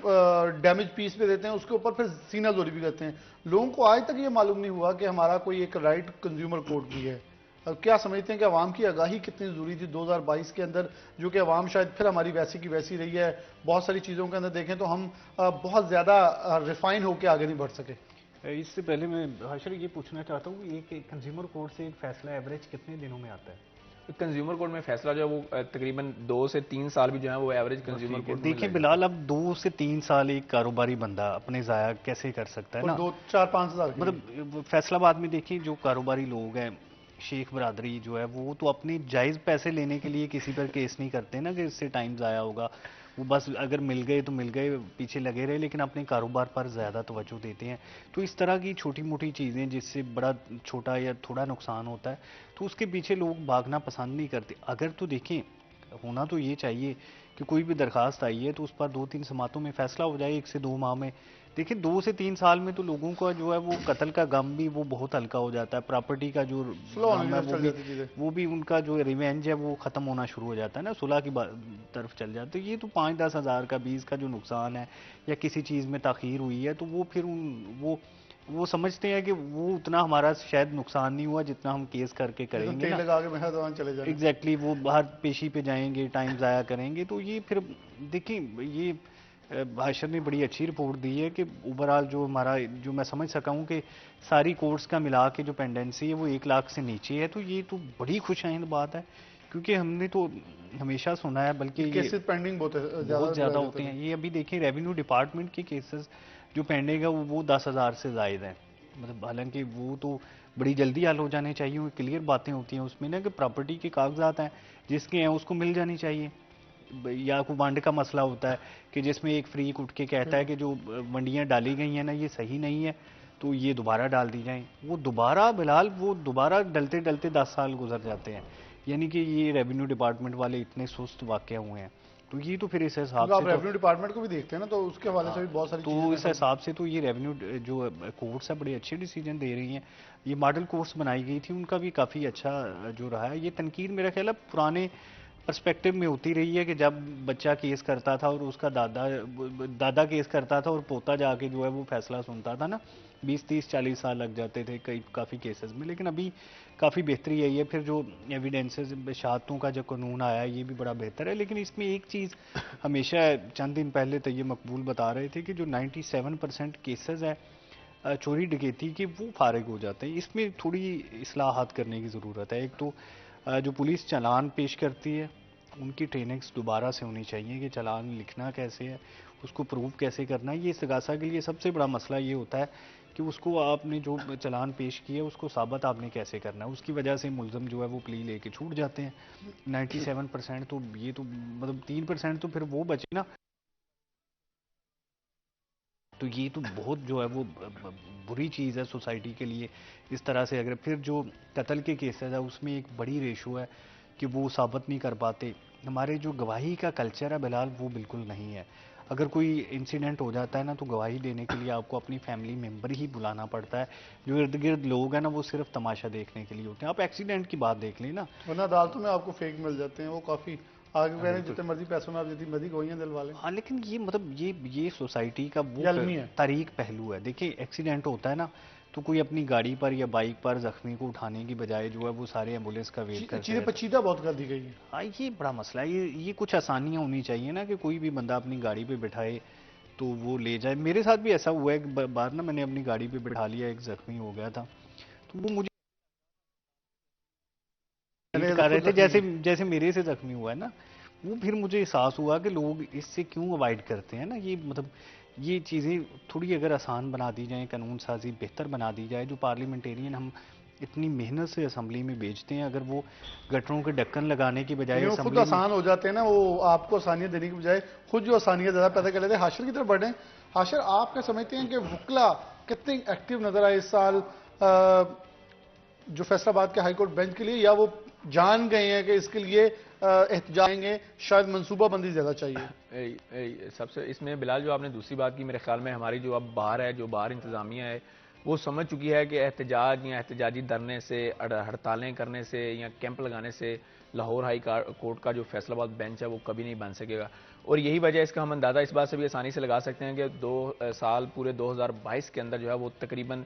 डैमेज पीस पे देते हैं, उसके ऊपर फिर सीना जोरी भी करते हैं। लोगों को आज तक ये मालूम नहीं हुआ कि हमारा कोई एक राइट कंज्यूमर कोर्ट भी है। क्या समझते हैं कि अवाम की आगाही कितनी ज़रूरी थी 2022 के अंदर, जो कि अवाम शायद फिर हमारी वैसी की वैसी रही है। बहुत सारी चीज़ों के अंदर देखें तो हम बहुत ज़्यादा रिफाइन होकर आगे नहीं बढ़ सके। इससे पहले मैं हाशिर ये पूछना चाहता हूँ कि एक कंज्यूमर कोर्ट से एक फैसला एवरेज कितने दिनों में आता है? कंज्यूमर कोर्ट में फैसला जो है वो तकरीबन 2 से 3 साल भी जो है वो एवरेज कंज्यूमर कोर्ट में देखिए बिलाल, अब 2 से 3 साल एक कारोबारी बंदा अपने ज़ाया कैसे कर सकता है ना? 2-4-5 हज़ार मतलब फैसलाबाद में देखिए जो कारोबारी लोग हैं, शेख बरादरी जो है वो तो अपने जायज़ पैसे लेने के लिए किसी पर केस नहीं करते ना कि इससे टाइम ज़ाया होगा। वो बस अगर मिल गए तो मिल गए, पीछे लगे रहे, लेकिन अपने कारोबार पर ज़्यादा तवज्जो देते हैं। तो इस तरह की छोटी मोटी चीज़ें जिससे बड़ा छोटा या थोड़ा नुकसान होता है तो उसके पीछे लोग भागना पसंद नहीं करते। अगर तो देखें, होना तो ये चाहिए कि कोई भी दरखास्त आई है तो उस पर 2-3 समातों में फैसला हो जाए 1 से 2 माह में। देखिए 2 से 3 साल में तो लोगों का जो है वो कत्ल का गम भी वो बहुत हल्का हो जाता है, प्रॉपर्टी का जो गम है वो भी उनका जो रिवेंज है वो ख़त्म होना शुरू हो जाता है ना, सुलह की तरफ चल जाते हैं। ये तो 5-10 हज़ार का 20 का जो नुकसान है या किसी चीज़ में ताख़ीर हुई है तो वो फिर वो समझते हैं कि वो उतना हमारा शायद नुकसान नहीं हुआ जितना हम केस करके करेंगे ना। लगा के चले जाएंगे। एग्जैक्टली, वो बाहर पेशी पे जाएंगे, टाइम ज़ाया करेंगे। तो ये फिर देखिए, ये हाशिर ने बड़ी अच्छी रिपोर्ट दी है कि ओवरऑल जो हमारा, जो मैं समझ सका हूँ कि सारी कोर्ट्स का मिला के जो पेंडेंसी है वो 1 लाख से नीचे है। तो ये तो बड़ी खुशाइंद बात है, क्योंकि हमने तो हमेशा सुना है, बल्कि केसेस पेंडिंग बहुत ज़्यादा होते हैं। ये अभी देखिए रेवेन्यू डिपार्टमेंट के केसेस जो पेंडिंग है वो 10,000 से ज़ायद हैं। मतलब हालांकि वो तो बड़ी जल्दी हल हो जाने चाहिए, वो क्लियर बातें होती हैं उसमें ना कि प्रॉपर्टी के कागजात हैं जिसके हैं उसको मिल जानी चाहिए। या कोई वंड का मसला होता है कि जिसमें एक फ्रीक उठ के कहता है कि जो वंडियाँ डाली गई हैं ना ये सही नहीं है, तो ये दोबारा डाल दी जाएं। वो दोबारा बिलाल, वो दोबारा डलते डलते 10 साल गुजर जाते हैं। यानी कि ये रेवेन्यू डिपार्टमेंट वाले इतने सुस्त वाक़या हुए हैं। तो ये तो फिर इस हिसाब से रेवेन्यू डिपार्टमेंट को भी देखते हैं ना, तो उसके हवाले से भी बहुत सारी तो इस हिसाब से तो ये रेवेन्यू जो कोर्ट्स है बड़े अच्छे डिसीजन दे रही हैं। ये मॉडल कोर्ट्स बनाई गई थी उनका भी काफ़ी अच्छा जो रहा है। ये तनकीद मेरा ख्याल है पुराने पर्सपेक्टिव में होती रही है कि जब बच्चा केस करता था और उसका दादा केस करता था और पोता जाके जो है वो फैसला सुनता था ना, 20-30-40 साल लग जाते थे काफ़ी केसेस में। लेकिन अभी काफ़ी बेहतरी आई है। फिर जो एविडेंसेस, शहादतों का जो कानून आया है ये भी बड़ा बेहतर है। लेकिन इसमें एक चीज़ हमेशा, चंद दिन पहले तो ये मकबूल बता रहे थे कि जो 97% केसेस है चोरी डकैती के वो फारिग हो जाते हैं। इसमें थोड़ी इस्लाहात करने की ज़रूरत है। एक तो जो पुलिस चालान पेश करती है उनकी ट्रेनिंग्स दोबारा से होनी चाहिए कि चालान लिखना कैसे है, उसको प्रूव कैसे करना है। ये इस्तिगासा के लिए सबसे बड़ा मसला ये होता है कि उसको आपने जो चालान पेश किया है उसको साबित आपने कैसे करना है। उसकी वजह से मुलज़म जो है वो प्ली लेके छूट जाते हैं। 97% तो ये तो मतलब 3% तो फिर वो बचे ना। तो ये तो बहुत जो है वो बुरी चीज़ है सोसाइटी के लिए। इस तरह से अगर फिर जो कत्ल के केसेस है उसमें एक बड़ी रेशो है कि वो साबित नहीं कर पाते। हमारे जो गवाही का कल्चर है बिलाल, वो बिल्कुल नहीं है। अगर कोई इंसिडेंट हो जाता है ना, तो गवाही देने के लिए आपको अपनी फैमिली मेम्बर ही बुलाना पड़ता है। जो इर्द गिर्द लोग हैं ना, वो सिर्फ तमाशा देखने के लिए होते हैं। आप एक्सीडेंट की बात देख लें ना, वरना अदालतों में आपको फेक मिल जाते हैं, वो काफी आगे कह रहे हैं बिल्कुल। जितने मर्जी पैसों में आप जितनी मर्जी गवाहियां दिलवा लें। हाँ, लेकिन ये मतलब ये सोसाइटी का वो ये अलमी है। तारीख पहलू है। देखिए, एक्सीडेंट होता है ना, तो कोई अपनी गाड़ी पर या बाइक पर जख्मी को उठाने की बजाय जो है वो सारे एम्बुलेंस का वेट करते चीजें रहते हैं। पेचीदा बहुत कर दी गई है। हाँ, ये बड़ा मसला है। ये कुछ आसानियाँ होनी चाहिए ना, कि कोई भी बंदा अपनी गाड़ी पे बिठाए तो वो ले जाए। मेरे साथ भी ऐसा हुआ है, एक बार ना मैंने अपनी गाड़ी पे बिठा लिया, एक जख्मी हो गया था, तो वो मुझे मैंने ट्रीट कर रहे खुद थे जख्मी जैसे हूं। जैसे मेरे से जख्मी हुआ है ना। वो फिर मुझे एहसास हुआ कि लोग इससे क्यों अवॉइड करते हैं ना। ये मतलब ये चीज़ें थोड़ी अगर आसान बना दी जाए, कानून साजी बेहतर बना दी जाए, जो पार्लियामेंटेरियन हम इतनी मेहनत से असम्बली में भेजते हैं, अगर वो गटरों के ढक्कन लगाने की बजाय लेकिन वो खुद असम्बली में। आसान हो जाते हैं ना, वो आपको आसानियत देने की बजाय खुद जो आसानियत ज्यादा पैदा कर लेते हैं। हाशिर की तरफ बढ़े। हाशिर, आप क्या समझते हैं कि वकला कितने एक्टिव नजर आए इस साल जो फैसलाबाद के हाईकोर्ट बेंच के लिए, या वो जान गए हैं कि इसके लिए एहतजाजेंगे, शायद मनसूबाबंदी ज्यादा चाहिए? सबसे इसमें बिलाल जो आपने दूसरी बात की, मेरे ख्याल में हमारी जो अब बाहर है, जो बाहर इंतजामिया है, वो समझ चुकी है कि एहतजाज या एहतजाजी धरने से, हड़तालें करने से या कैंप लगाने से लाहौर हाई कोर्ट का जो फैसलाबाद बेंच है वो कभी नहीं बन सकेगा। और यही वजह है, इसका हम अंदाज़ा इस बात से भी आसानी से लगा सकते हैं कि 2 साल पूरे 2022 के अंदर जो है वो तकरीबन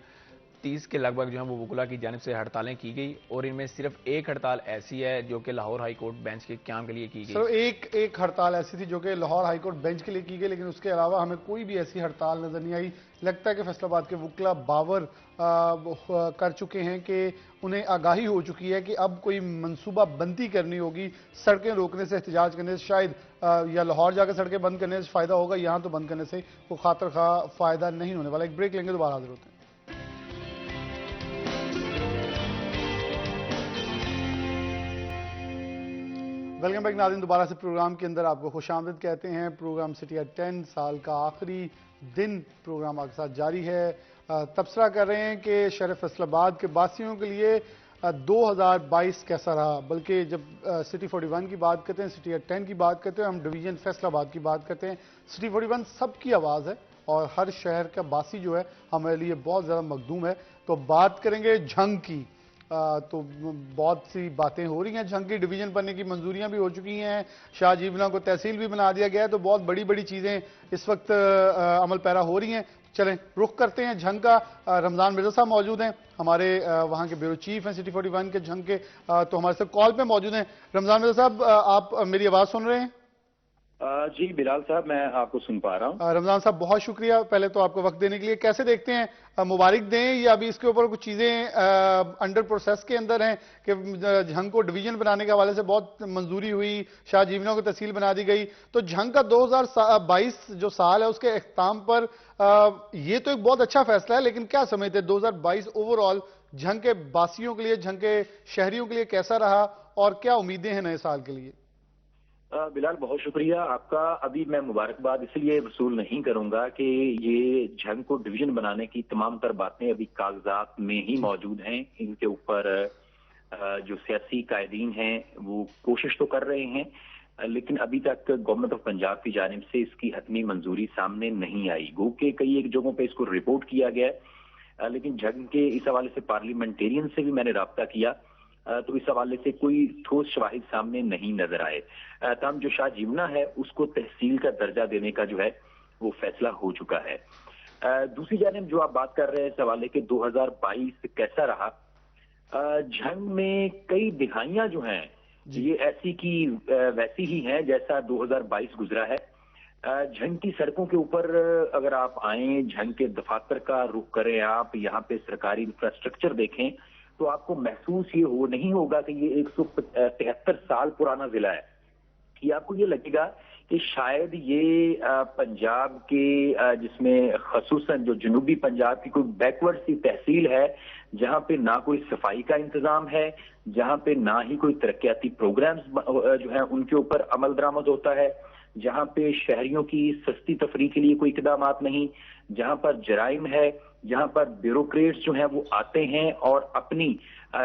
30 के लगभग जो है वो वकला की जानिब से हड़तालें की गई, और इनमें सिर्फ एक हड़ताल ऐसी है जो कि लाहौर हाई कोर्ट बेंच के क्याम के लिए की गई। सर, एक हड़ताल ऐसी थी जो कि लाहौर हाईकोर्ट बेंच के लिए की गई, लेकिन उसके अलावा हमें कोई भी ऐसी हड़ताल नजर नहीं आई। लगता है कि फैसलाबाद के वकला बावर कर चुके हैं कि उन्हें आगाही हो चुकी है कि अब कोई मनसूबा बंदी करनी होगी। सड़कें रोकने से, एहतजाज करने से शायद या लाहौर जाकर सड़कें बंद करने से फायदा होगा, यहाँ तो बंद करने से वो खातर खा फायदा नहीं होने वाला। एक ब्रेक लेंगे, दोबारा हाजिर होते हैं। वेलकम बैक नाज़रीन, दोबारा से प्रोग्राम के अंदर आपको खुशामदीद कहते हैं। प्रोग्राम सिटी एट 10 साल का आखिरी दिन प्रोग्राम आपके साथ जारी है। तबसरा कर रहे हैं कि शहर फैसलाबाद के बासियों के लिए 2022 कैसा रहा। बल्कि जब सिटी 41 की बात करते हैं, सिटी एट 10 की बात करते हैं, हम डिवीजन फैसलाबाद की बात करते हैं। सिटी 41 सबकी आवाज़ है और हर शहर का बासी जो है हमारे लिए बहुत ज़्यादा मखदूम है। तो बात करेंगे झंग की। तो बहुत सी बातें हो रही हैं। झंग की डिवीजन बनने की मंजूरियां भी हो चुकी हैं, शाहजीबना को तहसील भी बना दिया गया है। तो बहुत बड़ी बड़ी चीज़ें इस वक्त अमल पैरा हो रही हैं। चलें रुख करते हैं झंग का। रमज़ान मिर्ज़ा साहब मौजूद हैं, हमारे वहाँ के ब्यूरो चीफ हैं सिटी 41 के झंग के। तो हमारे साथ कॉल पे मौजूद हैं। रमज़ान मिर्ज़ा साहब, आप मेरी आवाज़ सुन रहे हैं? जी बिलाल साहब, मैं आपको सुन पा रहा हूँ। रमजान साहब, बहुत शुक्रिया पहले तो आपको वक्त देने के लिए। कैसे देखते हैं, मुबारक दें या अभी इसके ऊपर कुछ चीजें अंडर प्रोसेस के अंदर हैं कि झंग को डिवीजन बनाने के हवाले से बहुत मंजूरी हुई, शाहजीबना को तहसील बना दी गई। तो झंग का 2022 जो साल है उसके अख्ताम पर ये तो एक बहुत अच्छा फैसला है, लेकिन क्या समझते हैं 2022 ओवरऑल झंग के बासियों के लिए, झंग के शहरियों के लिए कैसा रहा और क्या उम्मीदें हैं नए साल के लिए? बिलाल, बहुत शुक्रिया आपका। अभी मैं मुबारकबाद इसलिए वसूल नहीं करूंगा कि ये झंग को डिवीजन बनाने की तमाम तर बातें अभी कागजात में ही मौजूद हैं। इनके ऊपर जो सियासी कायदीन हैं वो कोशिश तो कर रहे हैं, लेकिन अभी तक गवर्नमेंट ऑफ पंजाब की जानिब से इसकी हतमी मंजूरी सामने नहीं आई। गो के कई एक जगहों पे इसको रिपोर्ट किया गया, लेकिन झंग के इस हवाले से पार्लियामेंटेरियन से भी मैंने राब्ता किया तो इस हवाले से कोई ठोस शवाहिद सामने नहीं नजर आए। तमाम जो शाहजीबना है उसको तहसील का दर्जा देने का जो है वो फैसला हो चुका है। दूसरी जानिब जो आप बात कर रहे हैं इस हवाले के 2022 कैसा रहा, झंग में कई दिहाइयां जो हैं ये ऐसी की वैसी ही हैं जैसा 2022 गुजरा है। झंग की सड़कों के ऊपर अगर आप आए, झंग के दफातर का रुख करें, आप यहाँ पे सरकारी इंफ्रास्ट्रक्चर देखें, तो आपको महसूस ये नहीं होगा कि ये 173 साल पुराना जिला है। ये आपको ये लगेगा कि शायद ये पंजाब के जिसमें खसूसन जो जनूबी पंजाब की कोई बैकवर्ड सी तहसील है, जहां पे ना कोई सफाई का इंतजाम है, जहां पे ना ही कोई तरक्याती प्रोग्राम्स जो है उनके ऊपर अमल दरामद होता है, जहां पे शहरियों की सस्ती तफरीह के लिए कोई इकदामात नहीं, जहां पर जराइम है, जहां पर ब्यूरोक्रेट्स जो हैं वो आते हैं और अपनी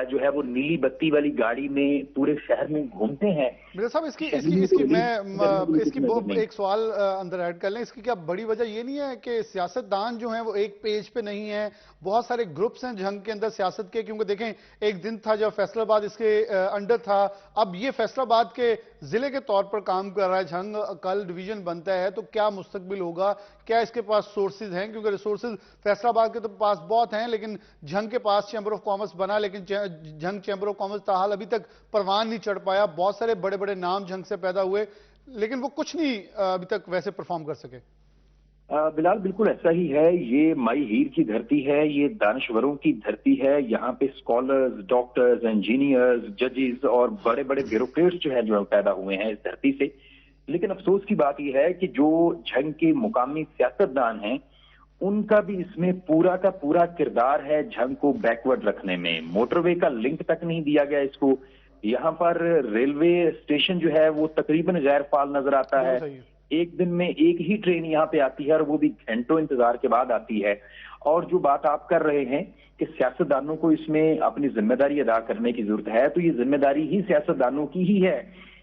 जो है वो नीली बत्ती वाली गाड़ी में पूरे शहर में घूमते हैं। मेरे साहब इसकी शहर इसकी में इसकी कोई मैं इसकी नजर वो नहीं। एक सवाल अंदर ऐड कर लें, इसकी क्या बड़ी वजह ये नहीं है कि सियासतदान जो हैं वो एक पेज पे नहीं है, बहुत सारे ग्रुप्स हैं जंग के अंदर सियासत के? क्योंकि देखें, एक दिन था जब फैसलाबाद इसके अंडर था, अब ये फैसलाबाद के जिले के तौर पर काम कर रहा है जंग, कल डिवीजन बनता है, तो क्या मुस्तकबिल होगा? क्या इसके पास सोर्सेज हैं? क्योंकि रिसोर्सेज फैसलाबाद के तो पास बहुत हैं, लेकिन जंग के पास चैम्बर ऑफ कॉमर्स बना, लेकिन जंग चैम्बर ऑफ कॉमर्स ताहाल अभी तक परवान नहीं चढ़ पाया। बहुत सारे बड़े बड़े नाम जंग से पैदा हुए, लेकिन वो कुछ नहीं अभी तक वैसे परफॉर्म कर सके। बिलाल, बिल्कुल ऐसा ही है। ये माई हीर की धरती है, ये दानश्वरों की धरती है। यहाँ पे स्कॉलर्स, डॉक्टर्स, इंजीनियर्स, जजेस और बड़े बड़े ब्यूरोक्रेट्स जो है जो पैदा हुए हैं इस धरती से। लेकिन अफसोस की बात यह है कि जो जंग के मुकामी सियासतदान हैं, उनका भी इसमें पूरा का पूरा किरदार है जंग को बैकवर्ड रखने में। मोटरवे का लिंक तक नहीं दिया गया इसको। यहाँ पर रेलवे स्टेशन जो है वो तकरीबन गैर फाल नजर आता है। एक दिन में एक ही ट्रेन यहाँ पे आती है और वो भी घंटों इंतजार के बाद आती है। और जो बात आप कर रहे हैं कि सियासतदानों को इसमें अपनी जिम्मेदारी अदा करने की जरूरत है, तो ये जिम्मेदारी ही सियासतदानों की ही है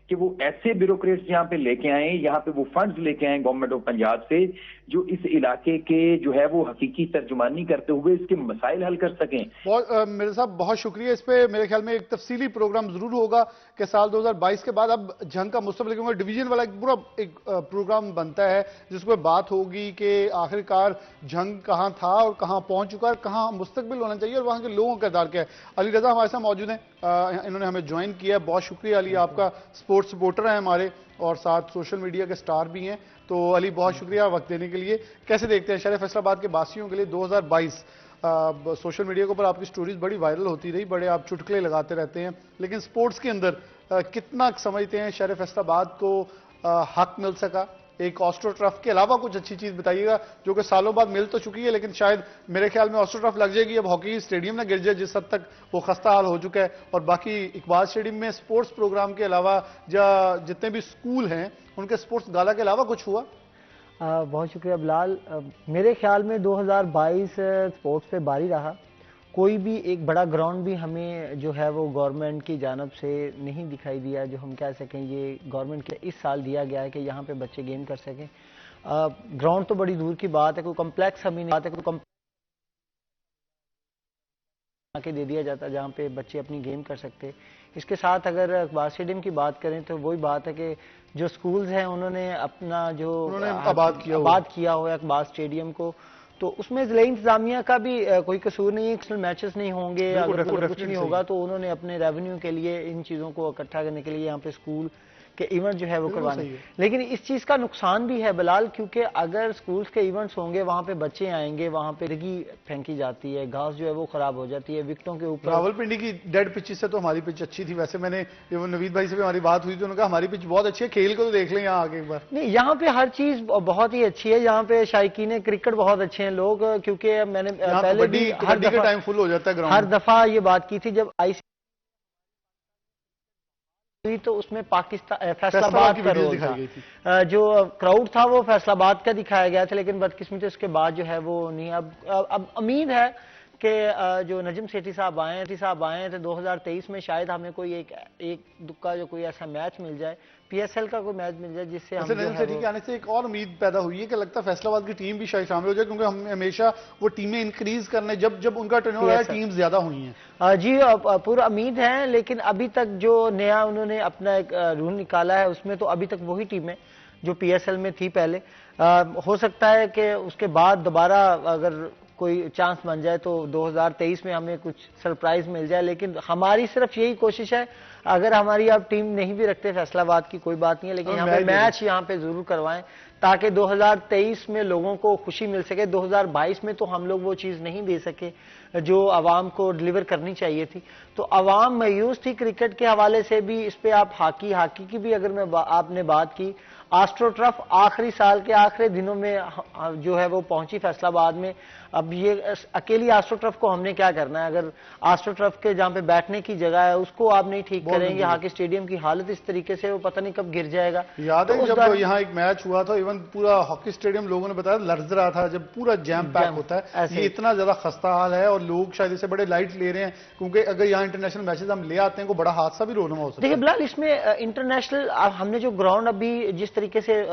कि वो ऐसे ब्यूरोक्रेट्स यहाँ पे लेके आए, यहाँ पे वो फंड्स लेके आए गवर्नमेंट ऑफ पंजाब से, जो इस इलाके के जो है वो हकीकी तर्जुमानी करते हुए इसके मसाइल हल कर सकें। मेरे साहब बहुत शुक्रिया। इस पे मेरे ख्याल में एक तफसीली प्रोग्राम जरूर होगा कि साल 2022 के बाद अब जंग का मुस्तकबिल, क्योंकि डिवीजन वाला एक पूरा एक प्रोग्राम बनता है जिसमें बात होगी कि आखिरकार जंग कहाँ था और कहाँ पहुंच चुका है, कहाँ मुस्तकबिल होना चाहिए और वहां के लोगों का किरदार क्या है। अली रजा हमारे साथ मौजूद हैं, इन्होंने हमें ज्वाइन किया है। बहुत शुक्रिया अली, आपका स्पोर्ट्स सपोर्टर है हमारे और साथ सोशल मीडिया के स्टार भी हैं। तो अली, बहुत शुक्रिया वक्त देने के लिए। कैसे देखते हैं शहर फैसलाबाद के बासियों के लिए 2022? सोशल मीडिया के ऊपर आपकी स्टोरीज बड़ी वायरल होती रही, बड़े आप चुटकुले लगाते रहते हैं, लेकिन स्पोर्ट्स के अंदर कितना समझते हैं शहर फैसलाबाद को हक मिल सका? एक ऑस्ट्रो ट्रफ के अलावा कुछ अच्छी चीज बताइएगा जो कि सालों बाद मिल तो चुकी है, लेकिन शायद मेरे ख्याल में ऑस्ट्रो ट्रफ लग जाएगी, अब हॉकी स्टेडियम ना गिर जाए जिस हद तक वो खस्ता हाल हो चुका है। और बाकी इकबाल स्टेडियम में स्पोर्ट्स प्रोग्राम के अलावा या जितने भी स्कूल हैं उनके स्पोर्ट्स गाला के अलावा कुछ हुआ? बहुत शुक्रिया बिलाल। मेरे ख्याल में 2022 स्पोर्ट्स पे भारी रहा। कोई भी एक बड़ा ग्राउंड भी हमें जो है वो गवर्नमेंट की जानब से नहीं दिखाई दिया, जो हम कह सकें ये गवर्नमेंट के इस साल दिया गया है कि यहाँ पे बच्चे गेम कर सकें। ग्राउंड तो बड़ी दूर की बात है, कोई कम्प्लेक्स हमें नहीं, बात है कोई के दे दिया जाता जहाँ पे बच्चे अपनी गेम कर सकते। इसके साथ अगर अखबार स्टेडियम की बात करें तो वही बात है कि जो स्कूल्स हैं उन्होंने अपना जो आबाद किया हुआ है अखबार स्टेडियम को, तो उसमें जिला इंतजामिया का भी कोई कसूर नहीं है। मैचेस नहीं होंगे, अगर कुछ नहीं होगा तो उन्होंने अपने रेवेन्यू के लिए इन चीज़ों को इकट्ठा करने के लिए यहाँ पे स्कूल के इवेंट जो है वो करवाने। लेकिन इस चीज का नुकसान भी है बिलाल, क्योंकि अगर स्कूल्स के इवेंट्स होंगे वहां पे बच्चे आएंगे, वहां पे गंदगी फेंकी जाती है, घास जो है वो खराब हो जाती है विकेटों के ऊपर। रावलपिंडी की डेड पिचेस से तो हमारी पिच अच्छी थी। वैसे मैंने नवीद भाई से भी हमारी बात हुई तो उन्होंने कहा हमारी पिच बहुत अच्छी है, खेल को तो देख लें यहाँ आगे एक बार। नहीं, यहाँ पे हर चीज बहुत ही अच्छी है। यहाँ पे शायकीन क्रिकेट बहुत अच्छे हैं लोग, क्योंकि मैंने पहले भी हर दफा टाइम फुल हो जाता है ग्राउंड, हर दफा ये बात की थी जब आई तो उसमें पाकिस्तान फैसलाबाद का रोल था, जो क्राउड था वो फैसलाबाद का दिखाया गया था, लेकिन बदकिस्मती उसके बाद जो है वो नहीं। अब उम्मीद है कि जो नजम सेठी साहब आए थे 2023 में शायद हमें कोई एक दुक्का जो कोई ऐसा मैच मिल जाए, पीएसएल का कोई मैच मिल जाए जिससे हम नजम सेठी के आने से एक और उम्मीद पैदा हुई है कि लगता है फैसलाबाद की टीम भी शायद शामिल हो जाए, क्योंकि हम हमेशा वो टीमें इंक्रीज करने जब उनका टर्नओवर है टीम ज्यादा हुई हैं। जी पूरा उम्मीद है, लेकिन अभी तक जो नया उन्होंने अपना एक रूल निकाला है उसमें तो अभी तक वही टीमें जो पीएसएल में थी पहले। हो सकता है कि उसके बाद दोबारा अगर कोई चांस बन जाए तो 2023 में हमें कुछ सरप्राइज मिल जाए, लेकिन हमारी सिर्फ यही कोशिश है। अगर हमारी आप टीम नहीं भी रखते फैसलाबाद की कोई बात नहीं है, लेकिन यहाँ पे मैच यहाँ पे जरूर करवाएं ताकि 2023 में लोगों को खुशी मिल सके। 2022 में तो हम लोग वो चीज नहीं दे सके जो आवाम को डिलीवर करनी चाहिए थी, तो आवाम मायूस थी क्रिकेट के हवाले से भी। इस पे आप हॉकी की भी अगर आपने बात की, आस्ट्रोटर्फ आखिरी साल के आखिरी दिनों में जो है वो पहुंची फैसलाबाद में। अब ये अकेली आस्ट्रोटर्फ को हमने क्या करना है? अगर आस्ट्रोटर्फ के जहां पे बैठने की जगह है उसको आप नहीं ठीक करेंगे, हॉकी स्टेडियम की हालत इस तरीके से वो पता नहीं कब गिर जाएगा। याद है जब यहाँ एक मैच हुआ था, इवन पूरा हॉकी स्टेडियम लोगों ने बताया लर्ज रहा था, जब पूरा जैम पैक होता है। ये इतना ज्यादा खस्ता हाल है और लोग शायद इसे बड़े लाइट ले रहे हैं, क्योंकि अगर यहाँ इंटरनेशनल मैचेस हम ले आते हैं को बड़ा हादसा भी रोनमा हो सकता है। देखिए बिलाल, इसमें इंटरनेशनल हमने जो ग्राउंड अभी जिस तरीके से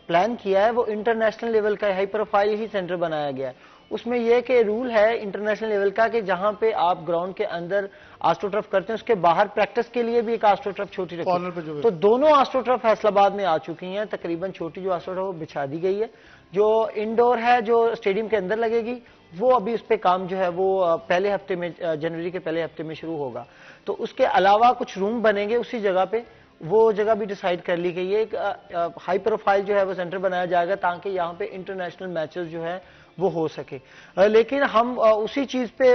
प्लान किया है वो इंटरनेशनल लेवल का हाई प्रोफाइल ही सेंटर बनाया गया है। उसमें यह कि रूल है इंटरनेशनल लेवल का कि जहां पे आप ग्राउंड के अंदर आस्ट्रोटर्फ करते हैं उसके बाहर प्रैक्टिस के लिए भी एक आस्ट्रोटर्फ छोटी रखी। तो दोनों आस्ट्रोटर्फ फैसलाबाद में आ चुकी हैं। तकरीबन छोटी जो आस्ट्रोटर्फ वो बिछा दी गई है। जो इंडोर है जो स्टेडियम के अंदर लगेगी वो अभी उस पर काम जो है वो पहले हफ्ते में, जनवरी के पहले हफ्ते में शुरू होगा। तो उसके अलावा कुछ रूम बनेंगे उसी जगह पे, वो जगह भी डिसाइड कर ली गई है। एक हाई प्रोफाइल जो है वो सेंटर बनाया जाएगा ताकि यहाँ पे इंटरनेशनल मैचेस जो है वो हो सके। लेकिन हम उसी चीज पे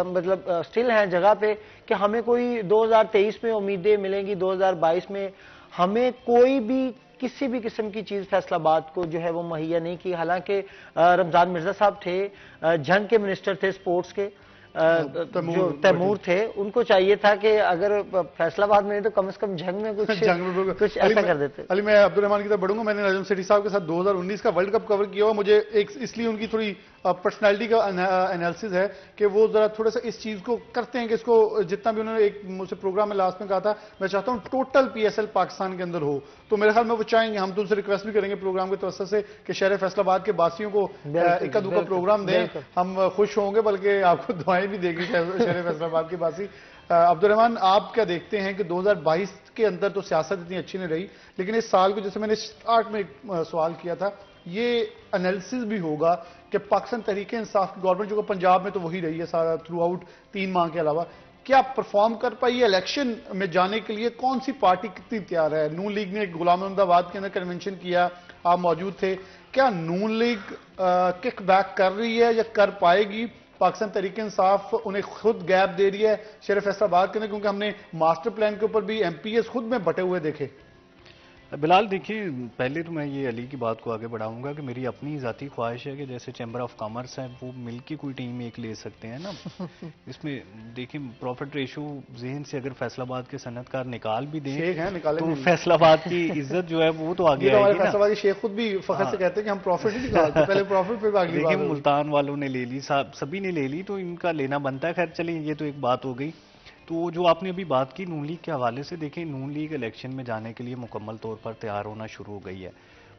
मतलब स्टिल हैं जगह पे कि हमें कोई 2023 में उम्मीदें मिलेंगी, 2022 में हमें कोई भी किसी भी किस्म की चीज फैसलाबाद को जो है वो मुहैया नहीं की। हालांकि रमजान मिर्जा साहब थे, जंग के मिनिस्टर थे स्पोर्ट्स के, जो तैमूर थे, उनको चाहिए था कि अगर फैसलाबाद में तो कम से कम जंग में कुछ ऐसा कर देते। अली मैं अब्दुल रहमान की तरफ बढ़ूंगा। मैंने नजम सेठी साहब के साथ 2019 का वर्ल्ड कप कवर किया हुआ, मुझे एक इसलिए उनकी थोड़ी पर्सनैलिटी का एनालिसिस है कि वो जरा थोड़ा सा इस चीज को करते हैं कि इसको जितना भी उन्होंने एक मुझसे प्रोग्राम में लास्ट में कहा था, मैं चाहता हूं टोटल पीएसएल पाकिस्तान के अंदर हो। तो मेरे ख्याल में वो चाहेंगे, हम तो उनसे रिक्वेस्ट भी करेंगे प्रोग्राम के तवज्जो से कि शहर फैसलाबाद के बासियों को इक्का दुक्का प्रोग्राम दें, हम खुश होंगे, बल्कि आपको दुआएं भी देगी शहर फैसलाबाद के बासी। अब्दुल रहमान, आप क्या देखते हैं कि 2022 के अंदर तो सियासत इतनी अच्छी नहीं रही, लेकिन इस साल को जैसे मैंने स्टार्ट में एक सवाल किया था, ये एनालिसिस भी होगा कि पाकिस्तान तहरीक इंसाफ की गवर्नमेंट जो पंजाब में तो वही रही है सारा थ्रू आउट 3 माह के अलावा, क्या परफॉर्म कर पाई है इलेक्शन में जाने के लिए? कौन सी पार्टी कितनी तैयार है? नून लीग ने गुलाम अहमदाबाद के अंदर कन्वेंशन किया, आप मौजूद थे, क्या नून लीग किक बैक कर रही है या कर पाएगी? पाकिस्तान तहरीक इंसाफ उन्हें खुद गैप दे रही है शहर फैसलाबाद के अंदर, क्योंकि हमने मास्टर प्लान के ऊपर भी एमपीएस खुद में बटे हुए देखे। बिलाल देखिए, पहले तो मैं ये अली की बात को आगे बढ़ाऊंगा कि मेरी अपनी ज़ाती ख्वाहिश है कि जैसे चैम्बर ऑफ कॉमर्स है वो मिलके कोई टीम एक ले सकते हैं ना। इसमें देखिए प्रॉफिट रेशो जहन से अगर फैसलाबाद के सनतकार निकाल भी दें तो फैसलाबाद की इज्जत जो है वो तो आगे आएगी ना। फैसलाबाद के शेख खुद भी फखर से कहते हैं कि हम प्रॉफिट ही निकालते, पहले प्रॉफिट फिर अगली बात। देखिए मुल्तान वालों ने ले ली, सभी ने ले ली, तो इनका लेना बनता है। खैर चलिए, ये तो एक बात हो गई। तो जो आपने अभी बात की नून लीग के हवाले से, देखें नून लीग इलेक्शन में जाने के लिए मुकम्मल तौर पर तैयार होना शुरू हो गई है।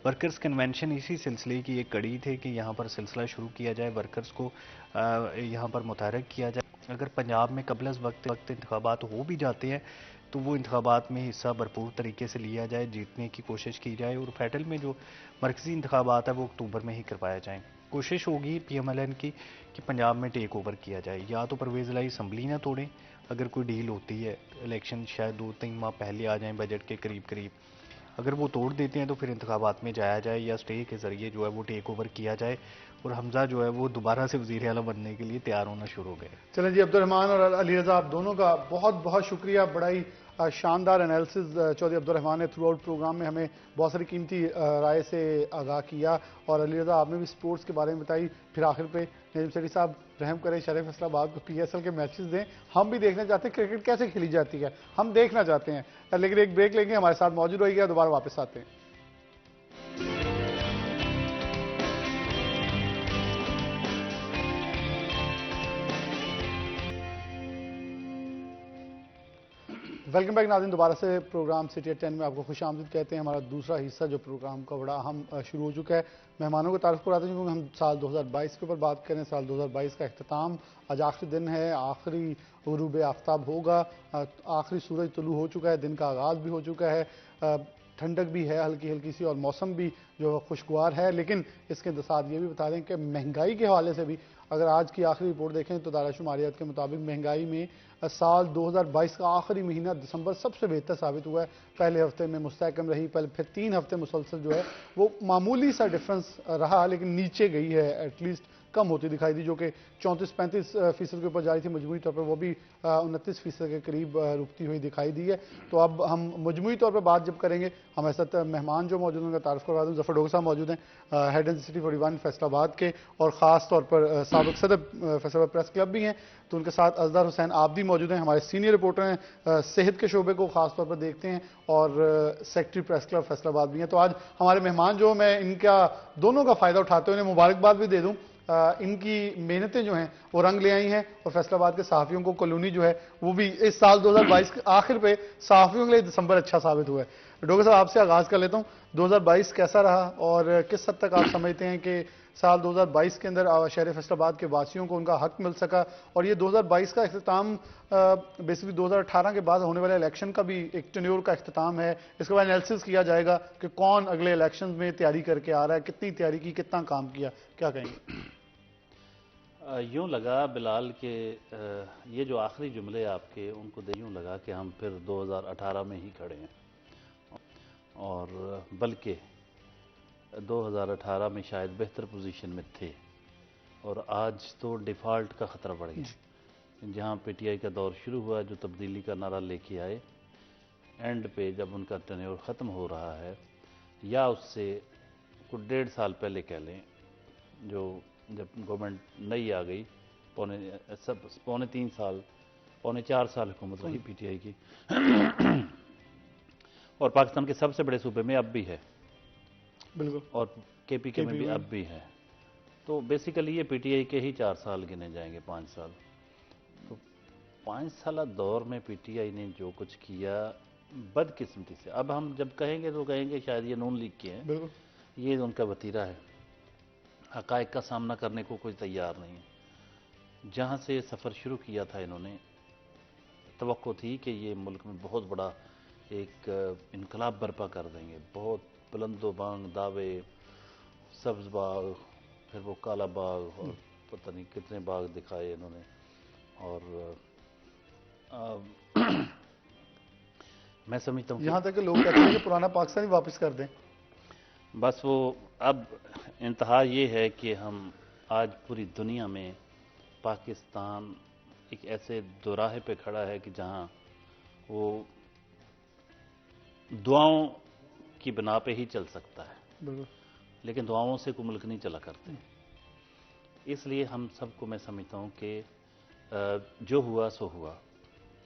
वर्कर्स कन्वेंशन इसी सिलसिले की एक कड़ी थे कि यहाँ पर सिलसिला शुरू किया जाए, वर्कर्स को यहाँ पर मुतहरक किया जाए। अगर पंजाब में कबल वक्त इंतखाबात हो भी जाते हैं तो वो इंतखाबात में हिस्सा भरपूर तरीके से लिया जाए, जीतने की कोशिश की जाए, और फेडरल में जो मरकजी इंतखाबात है वो अक्टूबर में ही करवाया जाए। कोशिश होगी PMLN की कि पंजाब में टेक ओवर किया जाए, या तो परवेज़ इलाही असम्बली ना तोड़ें, अगर कोई डील होती है, इलेक्शन शायद 2-3 माह पहले आ जाएं बजट के करीब करीब, अगर वो तोड़ देते हैं तो फिर इंतखाबात में जाया जाए या स्टे के ज़रिए जो है वो टेक ओवर किया जाए और हमजा जो है वो दोबारा से वज़ीर आला बनने के लिए तैयार होना शुरू हो गए। चलें जी, अब्दुल रहमान और अली रज़ा, आप दोनों का बहुत बहुत शुक्रिया। बड़ा ही शानदार एनालिसिस चौधरी अब्दुल रहमान ने थ्रू आउट प्रोग्राम में हमें बहुत सारी कीमती राय से आगाह किया, और अली रज़ा आपने भी स्पोर्ट्स के बारे में बताई। फिर आखिर पे नजीम सेठी साहब रहम करें, शहर फैसलाबाद को PSL के मैचेस दें, हम भी देखना चाहते हैं क्रिकेट कैसे खेली जाती है, हम देखना चाहते हैं। लेकिन एक ब्रेक लेंगे, हमारे साथ मौजूद रहिएगा, दोबारा वापस आते हैं। वेलकम बैक नाज़रीन, दोबारा से प्रोग्राम सिटी एट 10 में आपको खुश आमदीद कहते हैं। हमारा दूसरा हिस्सा जो प्रोग्राम का बड़ा अहम शुरू हो चुका है। मेहमानों को तारीफ कराते हैं क्योंकि हम साल 2022 के ऊपर बात करें। साल 2022 का अख्ताम आज आखिरी दिन है, आखिरी गुरूब आफ्ताब होगा, आखिरी सूरज तुलू हो चुका है, दिन का आगाज़ भी हो चुका है, ठंडक भी है हल्की हल्की सी, और मौसम भी जो खुशगवार है। लेकिन इसके साथ ये भी बता दें कि महंगाई के हवाले से भी अगर आज की आखिरी रिपोर्ट देखें तो दाराशुमारियात के मुताबिक महंगाई में साल 2022 का आखिरी महीना दिसंबर सबसे बेहतर साबित हुआ है। पहले हफ्ते में मुस्तहकम रही, फिर 3 हफ्ते मुसलसल जो है वो मामूली सा डिफरेंस रहा, लेकिन नीचे गई है, एटलीस्ट कम होती दिखाई दी, जो कि 34-35% के ऊपर जारी थी। मजमूई तौर पर वो भी 29% के करीब रुकती हुई दिखाई दी है। तो अब हम मजमूई तौर पर बात जब करेंगे, हमारे साथ मेहमान जो मौजूद हैं उनका तारुफ करवा दूं। जफर डोगर साहब मौजूद हैं, हेड एंड सिटी 41 फैसलाबाद के, और ख़ास तौर पर साबिक सदर फैसलाबाद प्रेस क्लब भी हैं। तो उनके साथ अजहर हुसैन आबदी मौजूद हैं, हमारे सीनियर रिपोर्टर हैं, सेहत के शोबे को खास तौर पर देखते हैं, और सेक्रेटरी प्रेस क्लब फैसलाबाद भी हैं। तो आज हमारे मेहमान जो, मैं इनका दोनों का फ़ायदा उठाते हुए उन्हें मुबारकबाद भी दे दूँ। इनकी मेहनतें जो हैं वो रंग ले आई हैं, और फैसलाबाद के सहाफ़ियों को कॉलोनी जो है वो भी इस साल 2022 के आखिर पे सहाफ़ियों के लिए दिसंबर अच्छा साबित हुआ है। डॉक्टर साहब, आपसे आगाज़ कर लेता हूँ, 2022 कैसा रहा और किस हद तक आप समझते हैं कि साल 2022 के अंदर शहर फैसलाबाद के वासियों को उनका हक मिल सका, और ये 2022 का अख्ताम बेसिकली 2018 के बाद होने वाले इलेक्शन का भी एक टेन्योर का अख्ताम है। इसके बाद एनालिसिस किया जाएगा कि कौन अगले इलेक्शन में तैयारी करके आ रहा है, कितनी तैयारी की, कितना काम किया, क्या कहेंगे? यूँ लगा बिलाल के ये जो आखिरी जुमले आपके, उनको यूँ लगा कि हम फिर 2018 में ही खड़े हैं, और बल्कि 2018 में शायद बेहतर पोजीशन में थे, और आज तो डिफ़ॉल्ट का ख़तरा बढ़ गया। जहाँ पीटीआई का दौर शुरू हुआ, जो तब्दीली का नारा लेके आए, एंड पे जब उनका टेन्योर ख़त्म हो रहा है, या उससे कुछ 1.5 साल पहले कह लें, जो जब गवर्नमेंट नई आ गई, पौने 3 साल, पौने 4 साल हुकूमत रही पीटीआई की, और पाकिस्तान के सबसे बड़े सूबे में अब भी है, बिल्कुल, और केपीके में भी अब भी है। तो बेसिकली ये पीटीआई के ही 4 साल गिने जाएंगे, 5 साल। तो 5 साल दौर में पीटीआई ने जो कुछ किया, बदकिस्मती से, अब हम जब कहेंगे तो कहेंगे शायद ये नून लीग के हैं, ये उनका वतीरा है, हक़ाइक़ का सामना करने को कोई तैयार नहीं है। जहाँ से सफ़र शुरू किया था इन्होंने, तवक्को थी कि ये मुल्क में बहुत बड़ा एक इनकलाब बर्पा कर देंगे, बहुत बुलंदो बांग दावे, सब्ज़ बाग, फिर वो काला बाग, और पता नहीं कितने बाग दिखाए इन्होंने। और मैं समझता हूँ यहाँ तक कि लोग कहते हैं कि पुराना पाकिस्तान ही वापस कर दें। बस वो अब इंतहा ये है कि हम आज पूरी दुनिया में पाकिस्तान एक ऐसे दोराहे पे खड़ा है कि जहाँ वो दुआओं की बिना पे ही चल सकता है, लेकिन दुआओं से कोई मुल्क नहीं चला करते। इसलिए हम सबको, मैं समझता हूँ कि जो हुआ सो हुआ,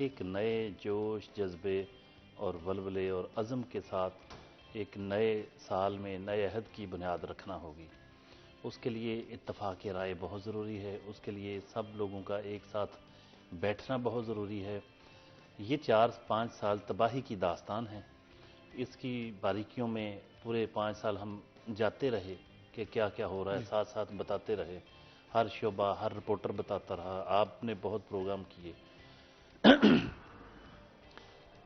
एक नए जोश, जज्बे और वलवले और अज़म के साथ एक नए साल में नए अहद की बुनियाद रखना होगी। उसके लिए इत्तफ़ाक़ राय बहुत ज़रूरी है, उसके लिए सब लोगों का एक साथ बैठना बहुत ज़रूरी है। ये 4-5 साल तबाही की दास्तान है, इसकी बारीकियों में पूरे 5 साल हम जाते रहे कि क्या क्या हो रहा है, साथ साथ बताते रहे, हर शोबा, हर रिपोर्टर बताता रहा, आपने बहुत प्रोग्राम किए।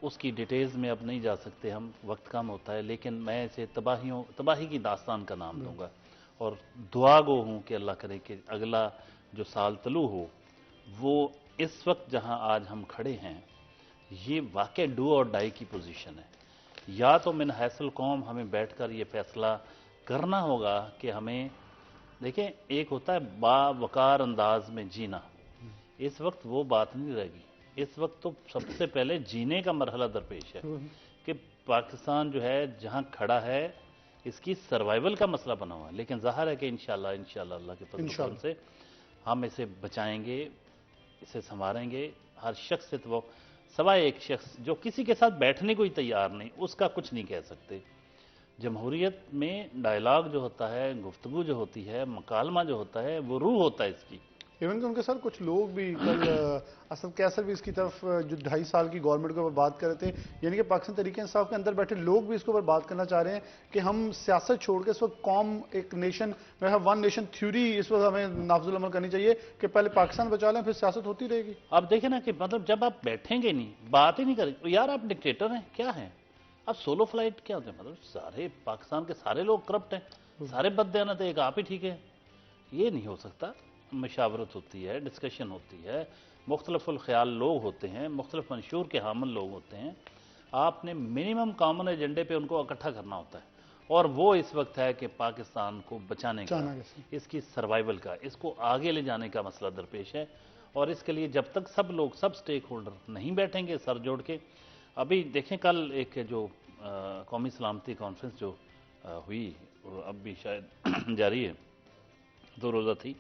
उसकी डिटेल्स में अब नहीं जा सकते हम, वक्त कम होता है, लेकिन मैं इसे तबाही की दास्तान का नाम दूंगा, और दुआ गो हूँ कि अल्लाह करे कि अगला जो साल तलू हो, वो इस वक्त जहाँ आज हम खड़े हैं, ये वाकई डू और डाई की पोजीशन है। या तो मिन हैसल कौम हमें बैठकर ये फैसला करना होगा कि हमें, देखें, एक होता है बावकार अंदाज में जीना, इस वक्त वो बात नहीं रहेगी। इस वक्त तो सबसे पहले जीने का मरहला दरपेश है कि पाकिस्तान जो है जहां खड़ा है, इसकी सर्वाइवल का मसला बना हुआ है। लेकिन ज़ाहिर है कि इंशाल्लाह अल्लाह के फज़ल से हम इसे बचाएंगे, इसे संवारेंगे। हर शख्स से, तो वो सवाए एक शख्स जो किसी के साथ बैठने को ही तैयार नहीं, उसका कुछ नहीं कह सकते। जमहूरियत में डायलॉग जो होता है, गुफ्तगू जो होती है, मकालमा जो होता है, वो रूह होता है इसकी। इवन कि उनके साथ कुछ लोग भी कल असद कैसर भी इसकी तरफ, जो 2.5 साल की गवर्नमेंट के ऊपर बात कर रहे थे, यानी कि पाकिस्तान तहरीक इंसाफ के अंदर बैठे लोग भी इसके ऊपर बात करना चाह रहे हैं कि हम सियासत छोड़ के इस वक्त कौम, एक नेशन, मेरा वन नेशन थ्योरी इस वक्त हमें नाफजुल अमल करनी चाहिए कि पहले पाकिस्तान बचा लें, फिर सियासत होती रहेगी। आप देखें ना कि मतलब जब आप बैठेंगे नहीं, बात ही नहीं करेंगे, यार आप डिक्टेटर हैं क्या हैं, अब सोलो फ्लाइट क्या होते हैं, मतलब सारे पाकिस्तान के सारे लोग करप्ट हैं, सारे बददयानत है, एक आप ही ठीक है, ये नहीं हो सकता। मशावरत होती है, डिस्कशन होती है, मुख्तलिफुल ख्याल लोग होते हैं, मुख्तलिफ मंशूर के हामिल लोग होते हैं, आपने मिनिमम कॉमन एजेंडे पे उनको इकट्ठा करना होता है, और वो इस वक्त है कि पाकिस्तान को बचाने का, इसकी सर्वाइवल का, इसको आगे ले जाने का मसला दरपेश है। और इसके लिए जब तक सब लोग, सब स्टेक होल्डर नहीं बैठेंगे सर जोड़ के, अभी देखें कल एक जो कौमी सलामती कॉन्फ्रेंस जो हुई, अब भी शायद जारी है, 2 रोज़ा थी,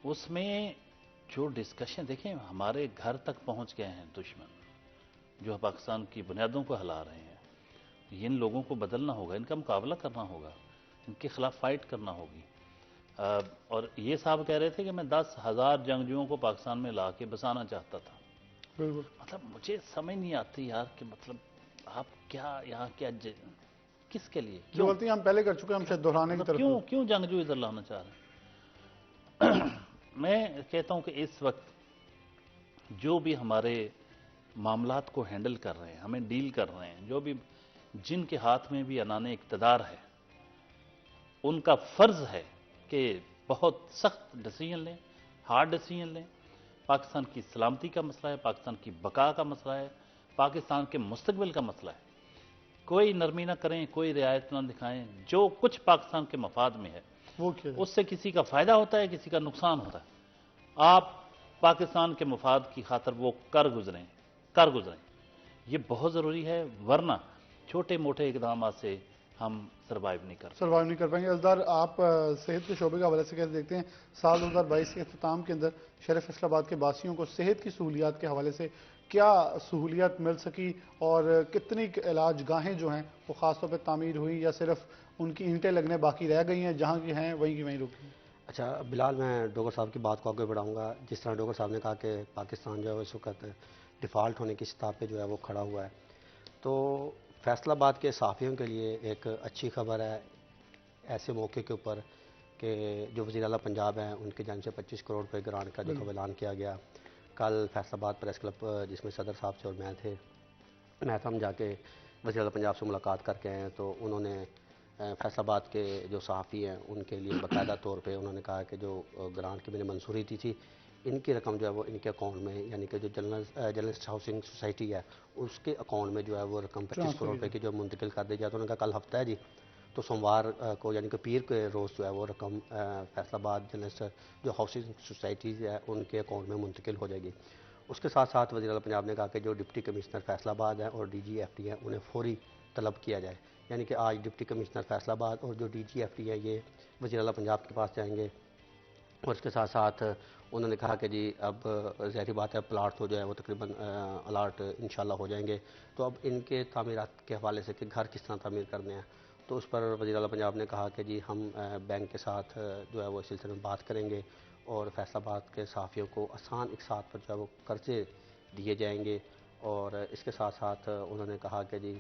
उसमें जो डिस्कशन देखें, हमारे घर तक पहुंच गए हैं दुश्मन, जो पाकिस्तान की बुनियादों को हिला रहे हैं। इन लोगों को बदलना होगा, इनका मुकाबला करना होगा, इनके खिलाफ फाइट करना होगी। और ये साहब कह रहे थे कि मैं 10,000 जंगजुओं को पाकिस्तान में ला के बसाना चाहता था। मतलब मुझे समझ नहीं आती यार कि मतलब आप क्या यहाँ क्या किसके लिए, जो गलती हम पहले कर चुके हैं हम शायद दोहराने की तरफ क्यों जंगजू इधर लाना चाह रहे हैं? मैं कहता हूं कि इस वक्त जो भी हमारे मामलात को हैंडल कर रहे हैं, हमें डील कर रहे हैं, जो भी जिनके हाथ में भी अनाने इक़्तिदार है, उनका फर्ज है कि बहुत सख्त डिसीजन लें, हार्ड डिसीजन लें। पाकिस्तान की सलामती का मसला है, पाकिस्तान की बका का मसला है, पाकिस्तान के मुस्तकबिल का मसला है। कोई नरमी ना करें, कोई रियायत ना दिखाएं, जो कुछ पाकिस्तान के मफाद में है वो उससे किसी का फायदा होता है, किसी का नुकसान होता है। आप पाकिस्तान के मफाद की खातर वो कर गुजरें, ये बहुत ज़रूरी है, वरना छोटे मोटे इकदाम से हम सर्वाइव नहीं कर पाएंगे। असदार, आप सेहत के शोबे के हवाले से कैसे देखते हैं साल 2022 के अख्ताम के अंदर शहर फैसलाबाद के बासियों को सेहत की सहूलियात के हवाले से क्या सहूलियत मिल सकी, और कितनी इलाज गाहें जो हैं वो ख़ासतौर पर तामीर हुई, या सिर्फ उनकी ईंटें लगने बाकी रह गई हैं, जहाँ की हैं वहीं की वहीं रुकी? अच्छा बिलाल, मैं डोगर साहब की बात को आगे बढ़ाऊंगा। जिस तरह डोगर साहब ने कहा कि पाकिस्तान जो है इस वक्त डिफ़ॉल्ट होने की सतह पे जो है वो खड़ा हुआ है, तो फैसलाबाद के सहाफ़ियों के लिए एक अच्छी खबर है ऐसे मौके के ऊपर कि जो वज़ीर आला पंजाब हैं उनकी जानिब से 25 करोड़ रुपए ग्रांट का जो ऐलान किया गया। कल फैसलाबाद प्रेस क्लब जिसमें सदर साहब से और मैं थे, हम जाके वज़ीर आला पंजाब से मुलाकात करके आए, तो उन्होंने फैसलाबाद के जो सहाफ़ी हैं उनके लिए बाकायदा तौर पे उन्होंने कहा कि जो ग्रांट की मैंने मंजूरी दी थी, इनकी रकम जो है वो इनके अकाउंट में, यानी कि जो जर्नलिस्ट हाउसिंग सोसाइटी है उसके अकाउंट में जो है वो रकम 25 करोड़ रुपए की जो मुंतकिल कर दी जाए। तो उन्होंने कहा कल हफ्ता है जी, तो सोमवार को यानी कि पीर के रोज़ जो है वो रकम फैसलाबाद जर्नलिस्ट जो हाउसिंग सोसाइटीज़ है उनके अकाउंट में मुंतकिल हो जाएगी। उसके साथ साथ वज़ीर आला पंजाब ने कहा कि जो डिप्टी कमिश्नर फैसलाबाद हैं और DGFT हैं उन्हें फौरी तलब किया जाए, यानी कि आज डिप्टी कमिश्नर फैसलाबाद और जो DGFT है ये वज़ीर आला पंजाब के पास जाएंगे। और इसके साथ साथ उन्होंने कहा कि जी अब ज़ाहिर बात है प्लाट तो जो है वो तकरीबन अलाट इंशाल्लाह हो जाएंगे, तो अब इनके तामीरात के हवाले से कि घर किस तरह तामीर करने हैं, तो उस पर वज़ीर आला पंजाब ने कहा कि जी हम बैंक के साथ जो है वो इस सिलसिले में बात करेंगे और फैसलाबाद के सहाफ़ियों को आसान इकसात पर जो है वो कर्जे दिए जाएंगे। और इसके साथ साथ उन्होंने कहा कि जी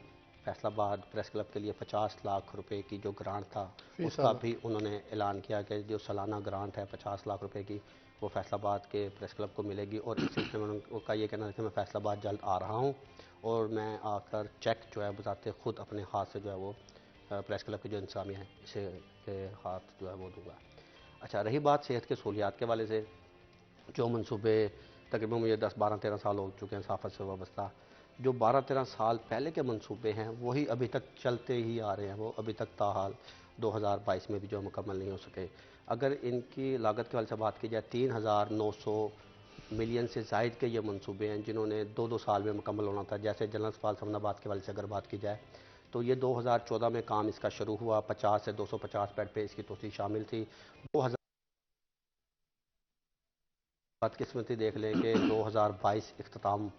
फैसलाबाद प्रेस क्लब के लिए 50 लाख रुपए की जो ग्रांट था उसका भी उन्होंने ऐलान किया कि जो सालाना ग्रांट है 50 लाख रुपए की वो फैसलाबाद के प्रेस क्लब को मिलेगी। और इस सिलसिले में उनका ये कहना है कि मैं फैसलाबाद जल्द आ रहा हूँ और मैं आकर चेक जो है बताते खुद अपने हाथ से जो है वो प्रेस क्लब की जो इंतजामिया है इसे के हाथ जो है वो दूंगा। अच्छा, रही बात सेहत के सहूलियात के वाले से, जो मनसूबे तकरीबन मुझे 10-12-13 साल हो चुके हैं सहाफ़त से वाबस्ता, जो 12-13 साल पहले के मनसूबे हैं वही अभी तक चलते ही आ रहे हैं, वो अभी तक ताहाल 2022 में भी जो मुकम्मल नहीं हो सके। अगर इनकी लागत के वाले से बात की जाए 3,900 मिलियन से ज़ायद के ये मनसूबे हैं जिन्होंने 2-2 साल में मुकम्मल होना था। जैसे जनरल अस्पताल समनाबाद के वाले से अगर बात की जाए तो ये 2014 में काम इसका शुरू हुआ, 50 से 250 बेड पे इसकी तोसी शामिल थी। 2000 बदकिस्मती देख लें कि 2022 इख्तिताम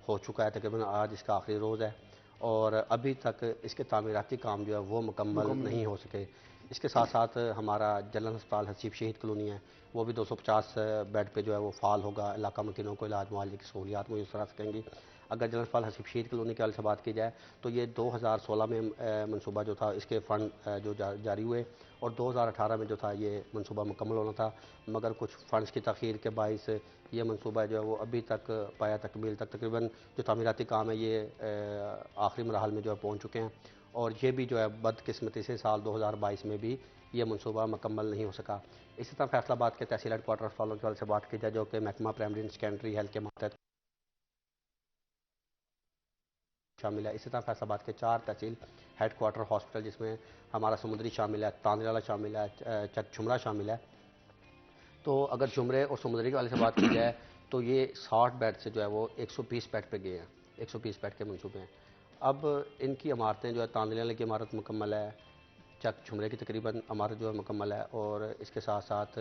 हो चुका है, तकरीबन आज इसका आखिरी रोज़ है और अभी तक इसके तामीराती काम जो है वो मुकम्मल नहीं हो सके। इसके साथ साथ हमारा जनरल अस्पताल हसीब शहीद कॉलोनी है वो भी 250 बेड पे जो है वो फाल होगा, इलाका मकीनों को इलाज मुआवजे की सहूलियात मुयसर आ सकेंगी। अगर जनरल अस्पताल हसीब शीर कॉलोनी के हवाले से बात की जाए तो ये 2016 में मनसूबा जो था इसके फ़ंड जो जारी हुए और 2018 में जो था ये मनसूबा मुकम्मल होना था, मगर कुछ फ़ंड्स की तख़ीर के बाइस ये मनसूबा जो है वो अभी तक पाया तकमील तक तकरीबन जो तामीराती काम है ये आखिरी मराहल में जो है पहुँच चुके हैं और ये भी जो है बदकिस्मती से साल 2022 में भी ये मनसूबा मुकम्मल नहीं हो सका। इसी तरह फैसलाबाद के तहसील हेडक्वार्टर अस्पतालों के हवाले से बात की जाए जो कि महकमा प्राइमरी एंड सेकेंडरी हेल्थ के मातहत शामिल है। इसी तरह फैसलाबाद के 4 तहसील हेडक्वार्टर हॉस्पिटल जिसमें हमारा समुद्री शामिल है, तांदराला शामिल है, चक झुमरा शामिल है। तो अगर झुमरे और समुद्री के वाले से बात की जाए तो ये 60 बेड से जो है वो 120 बेड पे गए हैं, 120 बेड के मनसूबे हैं। अब इनकी इमारतें जो है तांदराला की इमारत मुकम्मल है, चक झुमरे की तकरीबन इमारत जो है मुकम्मल है और इसके साथ साथ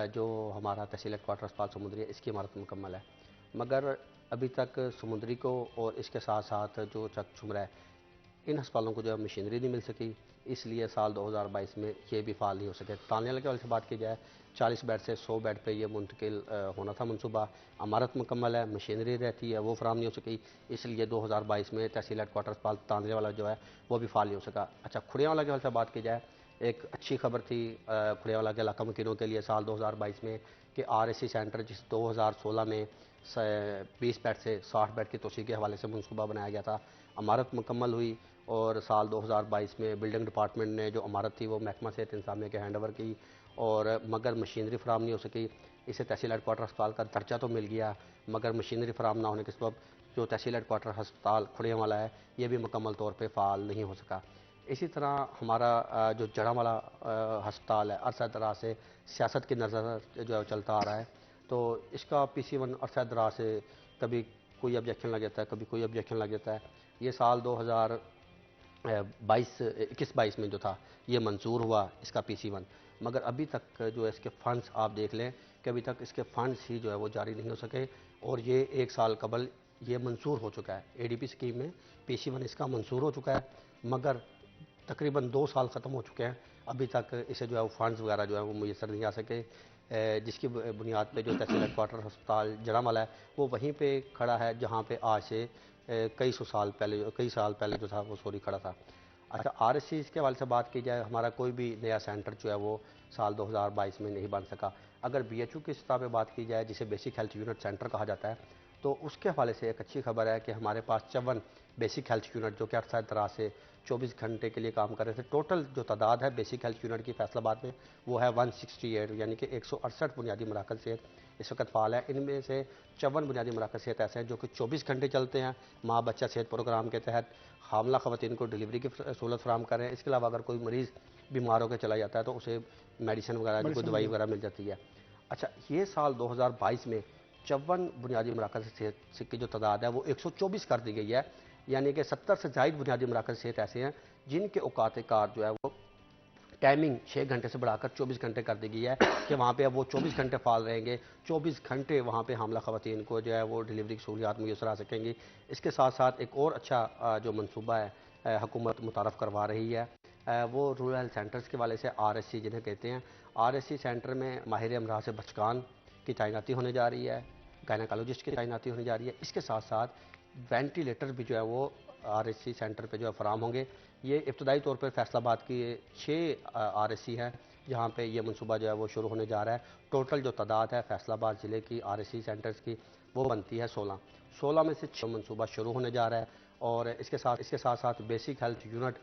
जो हमारा तहसील हेडक्वार्टर अस्पताल समुद्री है इसकी इमारत मुकम्मल है, मगर अभी तक समुद्री को और इसके साथ साथ जो चक झुमरा है इन अस्पतालों को जो है मशीनरी नहीं मिल सकी, इसलिए साल 2022 में ये भी फाल नहीं हो सके। तानियाला के वाले से बात की जाए 40 बेड से 100 बेड पे ये मुंतकिल होना था मनसूबा, इमारत मुकम्मल है, मशीनरी रहती है वो फराम नहीं हो सकी, इसलिए 2022 में तहसील हेडक्वार्टर अस्पताल तांदरे वाला जो है वो भी फाल नहीं हो सका। अच्छा, खुड़ियावाला के वाले से बात की जाए एक अच्छी खबर थी खुड़ियावाला के इलाका मकीनों के लिए साल 2022 में कि RSC सेंटर जिस 2016 में 20 बेड से 60 बेड की तोसी के हवाले से मनसूबा बनाया गया था, इमारत मुकम्मल हुई और साल 2022 में बिल्डिंग डिपार्टमेंट ने जो इमारत थी वो महकमा सेहत इंतजामिया के हैंड ओवर की और मगर मशीनरी फराम नहीं हो सकी। इसे तहसील हेडक्वार्टर अस्पताल का दर्जा तो मिल गया मगर मशीनरी फराम ना होने के सबब जो तहसील हेडक्वार्टर अस्पताल खुड़ियावाला है ये भी मुकम्मल तौर पर फ़ाल नहीं हो सका। इसी तरह हमारा जो जड़ावाला अस्पताल है अरसा दराज से सियासत की नज़र जो है चलता आ रहा है, तो इसका PC1 अरसा दराज से कभी कोई ऑब्जेक्शन लग जाता है, कभी कोई ऑब्जेक्शन लग जाता है। ये साल 2021-22 में जो था ये मंजूर हुआ इसका PC1, मगर अभी तक जो है इसके फ़ंड्स आप देख लें कि अभी तक इसके फ़ंड्स ही जो है वो जारी नहीं हो सके और ये 1 साल कबल ये मंजूर हो चुका है। ADP स्कीम में PC1 इसका मंजूर हो चुका है मगर तकरीबन 2 साल ख़त्म हो चुके हैं, अभी तक इसे जो है वो फंड्स वगैरह जो है वो मुयसर नहीं आ सके, जिसकी बुनियाद पे जो तहसील हेडक्वार्टर अस्पताल जड़ावाला है वो वहीं पे खड़ा है जहाँ पे आज से कई साल पहले जो था वो सॉरी खड़ा था। अच्छा, RSC के हवाले से बात की जाए हमारा कोई भी नया सेंटर जो है वो साल 2022 में नहीं बन सका। अगर BHU की सतह पे बात की जाए जिसे बेसिक हेल्थ यूनिट सेंटर कहा जाता है, तो उसके हवाले से एक अच्छी खबर है कि हमारे पास 54 बेसिक हेल्थ यूनिट जो कि अरसा दराज से 24 घंटे के लिए काम कर रहे थे। टोटल जो तादाद है बेसिक हेल्थ यूनिट की फैसलाबाद में वो है 168, यानी कि 168 बुनियादी मराकज़ सेहत इस वक्त फ़ाल है। इनमें से 54 बुनियादी मराकज़ सेहत ऐसे हैं जो कि 24 घंटे चलते हैं, माँ बच्चा सेहत प्रोग्राम के तहत हामला ख़वातीन को डिलीवरी की सहूलत फराम कर रहे हैं। इसके अलावा अगर कोई मरीज़ बीमार होकर चला जाता है तो उसे मेडिसिन वगैरह जो दवाई वगैरह मिल जाती है। अच्छा, ये साल 2022 में 54 बुनियादी मराकज़ सेहत की जो तादाद है वो 124 कर दी गई है, यानी कि 70 से ज़ायद बुनियादी मराकज़ सेहत ऐसे हैं जिनके औकात कार जो है वो टाइमिंग 6 घंटे से बढ़ाकर 24 घंटे कर दी गई है कि वहाँ पे अब वो 24 घंटे फाल रहेंगे, 24 घंटे वहाँ पे हामला ख़वातीन को जो है वो डिलीवरी की सहूलियात मुयसर आ सकेंगी। इसके साथ साथ एक और अच्छा जो मनसूबा है हुकूमत मुतारफ़ करवा रही है वो रूरल हेल्थ सेंटर्स के वाले से RSC जिन्हें कहते हैं। RSC सेंटर में माहिर अमराज से बचकान की तैनाती होने जा रही है, गायनाकोलॉजिस्ट की तैनाती होने जा रही है। इसके साथ साथ वेंटिलेटर भी जो है वो RSC सेंटर पे जो है फराम होंगे। ये इब्तदाई तौर पर फैसलाबाद की 6 RSC है जहाँ पे ये मनसूबा जो है वो शुरू होने जा रहा है। टोटल जो तादाद है फैसलाबाद ज़िले की RSC सेंटर्स की वो बनती है 16 में से 6 मनसूबा शुरू होने जा रहा है और इसके साथ साथ बेसिक हेल्थ यूनिट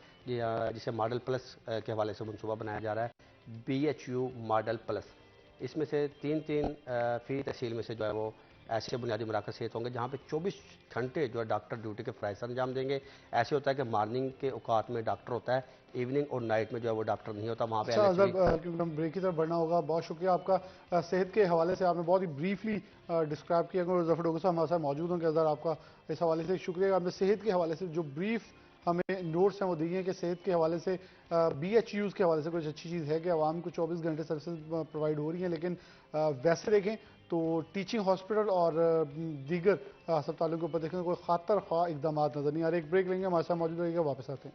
जिसे मॉडल प्लस के हवाले से मनसूबा बनाया जा रहा है BHU मॉडल प्लस। इसमें से 3-3 फी तहसील में से जो है वो ऐसे बुनियादी मराकज़ सेहत होंगे जहाँ पे 24 घंटे जो है डॉक्टर ड्यूटी के फ़राइज़ अंजाम देंगे। ऐसे होता है कि मॉर्निंग के औकात में डॉक्टर होता है, इवनिंग और नाइट में जो है वो डॉक्टर नहीं होता वहाँ पे। अच्छा, क्योंकि हम ब्रेक की तरफ बढ़ना होगा, बहुत शुक्रिया आपका। सेहत के हवाले से आपने बहुत ही ब्रीफली डिस्क्राइब किया। ज़फ़र डोगर साहब हमारे साथ मौजूद होंगे, अज़हर आपका इस हवाले से शुक्रिया। आपने सेहत के हवाले से जो ब्रीफ हमें नोट्स हैं वो दिए हैं कि सेहत के हवाले से BHUs के हवाले से कुछ अच्छी चीज़ है कि आवाम को 24 घंटे सर्विसेज प्रोवाइड हो रही हैं, लेकिन वैसे देखें तो टीचिंग हॉस्पिटल और दीगर अस्पतालों के ऊपर देखें कोई खातर ख्वाह इकदाम नज़र नहीं आ रहे। एक ब्रेक लेंगे, हमारे साथ मौजूद रहेगा, वापस आते हैं।